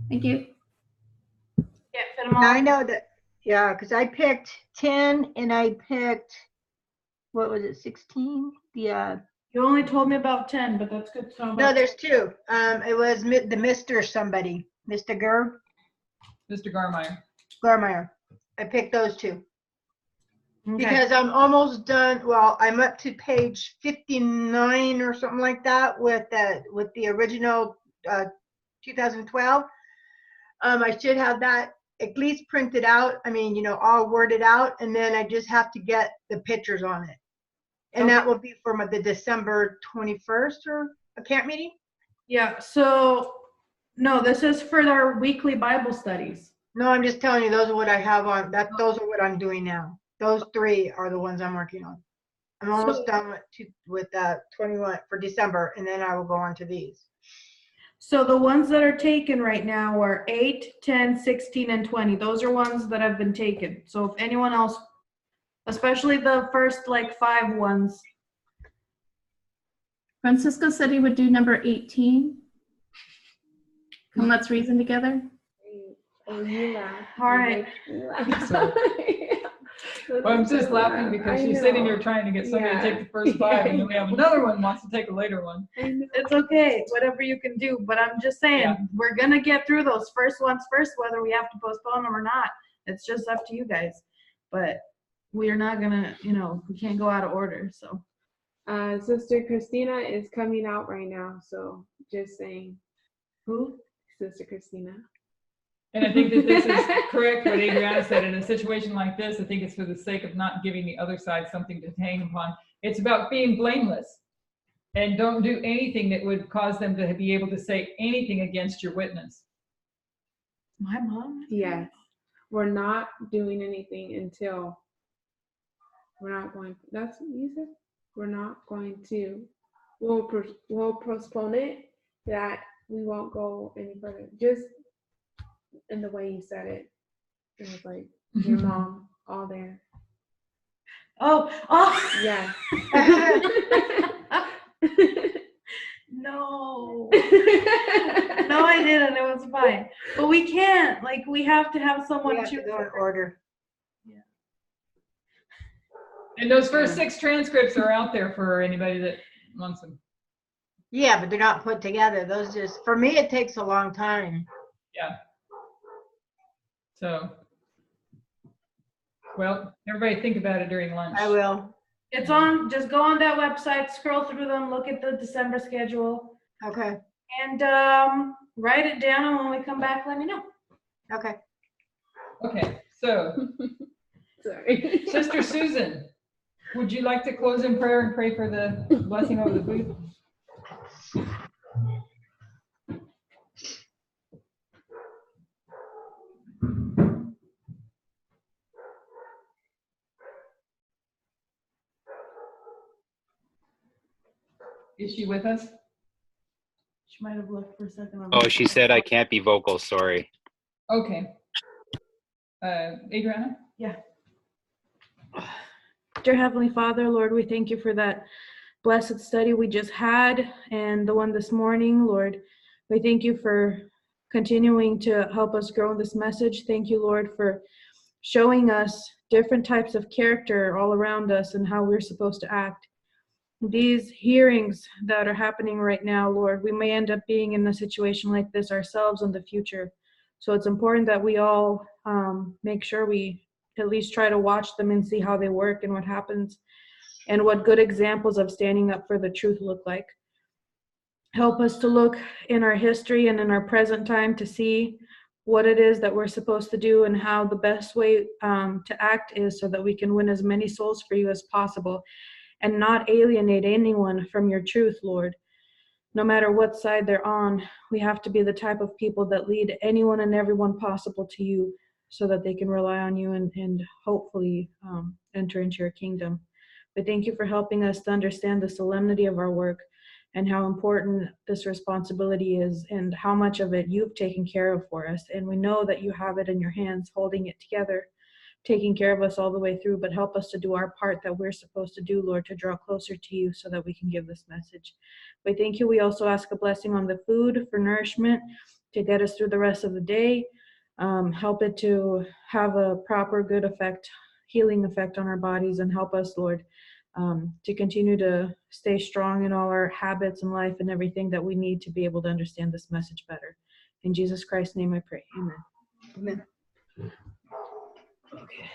Thank you. Can't fit them all. I know that, yeah, because I picked 10 and I picked, what was it, 16? The You only told me about 10, but that's good to know. no, there's 2. It was the Mr. somebody, Mr. Mr. Garmeyer. I picked those 2. Okay. Because I'm almost done. Well, I'm up to page 59 or something like that with the original 2012. I should have that at least printed out. I mean, all worded out, and then I just have to get the pictures on it. And that will be for the December 21st or a camp meeting? Yeah, so no, this is for our weekly Bible studies. No, I'm just telling you, those are what I have on. Those are what I'm doing now. Those 3 are the ones I'm working on. I'm almost done with 21 for December, and then I will go on to these. So the ones that are taken right now are 8, 10, 16, and 20. Those are ones that have been taken. So if anyone else, especially the first 5 ones. Francisco said he would do number 18. And let's reason together. Oh, you laugh. All right. You laugh. Well, I'm just laughing because she's sitting here trying to get somebody to take the first 5, and then we have another one who wants to take a later one. It's okay, whatever you can do. But I'm just saying, Yeah. we're gonna get through those first ones first, whether we have to postpone them or not. It's just up to you guys. But we're not gonna, we can't go out of order. So Sister Christina is coming out right now, so just saying. who? Sister Christina. And I think that this is correct what Adriana said. In a situation like this, I think it's for the sake of not giving the other side something to hang upon. It's about being blameless. And don't do anything that would cause them to be able to say anything against your witness. My mom? Yes. We're not doing anything until we're not going. That's what you said. We're not going to. We'll postpone it. That we won't go any further. Just in the way you said it. It was like your mom all there. Oh. Yeah. No. No, I didn't. It was fine. But we can't. Like, we have to have someone We have to go in order. And those first 6 transcripts are out there for anybody that wants them. Yeah, but they're not put together. Those just, for me, it takes a long time. Yeah. So, well, everybody think about it during lunch. I will. It's on. Just go on that website, scroll through them, look at the December schedule, Okay. and write it down. And when we come back, let me know. Okay. Okay, so Sorry. Sister Susan, would you like to close in prayer and pray for the blessing over the food? Is she with us? She might have left for a second. Oh, she said I can't be vocal. Sorry. Okay. Adriana? Yeah. Dear Heavenly Father, Lord, we thank you for that blessed study we just had and the one this morning, Lord. We thank you for continuing to help us grow in this message. Thank you, Lord, for showing us different types of character all around us and how we're supposed to act. These hearings that are happening right now, Lord, we may end up being in a situation like this ourselves in the future. So it's important that we all make sure we at least try to watch them and see how they work and what happens and what good examples of standing up for the truth look like. Help us to look in our history and in our present time to see what it is that we're supposed to do and how the best way to act is so that we can win as many souls for you as possible and not alienate anyone from your truth, Lord. No matter what side they're on, we have to be the type of people that lead anyone and everyone possible to you so that they can rely on you and hopefully enter into your kingdom. But thank you for helping us to understand the solemnity of our work and how important this responsibility is and how much of it you've taken care of for us. And we know that you have it in your hands, holding it together, taking care of us all the way through, but help us to do our part that we're supposed to do, Lord, to draw closer to you so that we can give this message. We thank you. We also ask a blessing on the food for nourishment to get us through the rest of the day. Help it to have a proper, good effect, healing effect on our bodies, and help us, Lord, to continue to stay strong in all our habits and life and everything that we need to be able to understand this message better. In Jesus Christ's name I pray. Amen. Amen. Okay.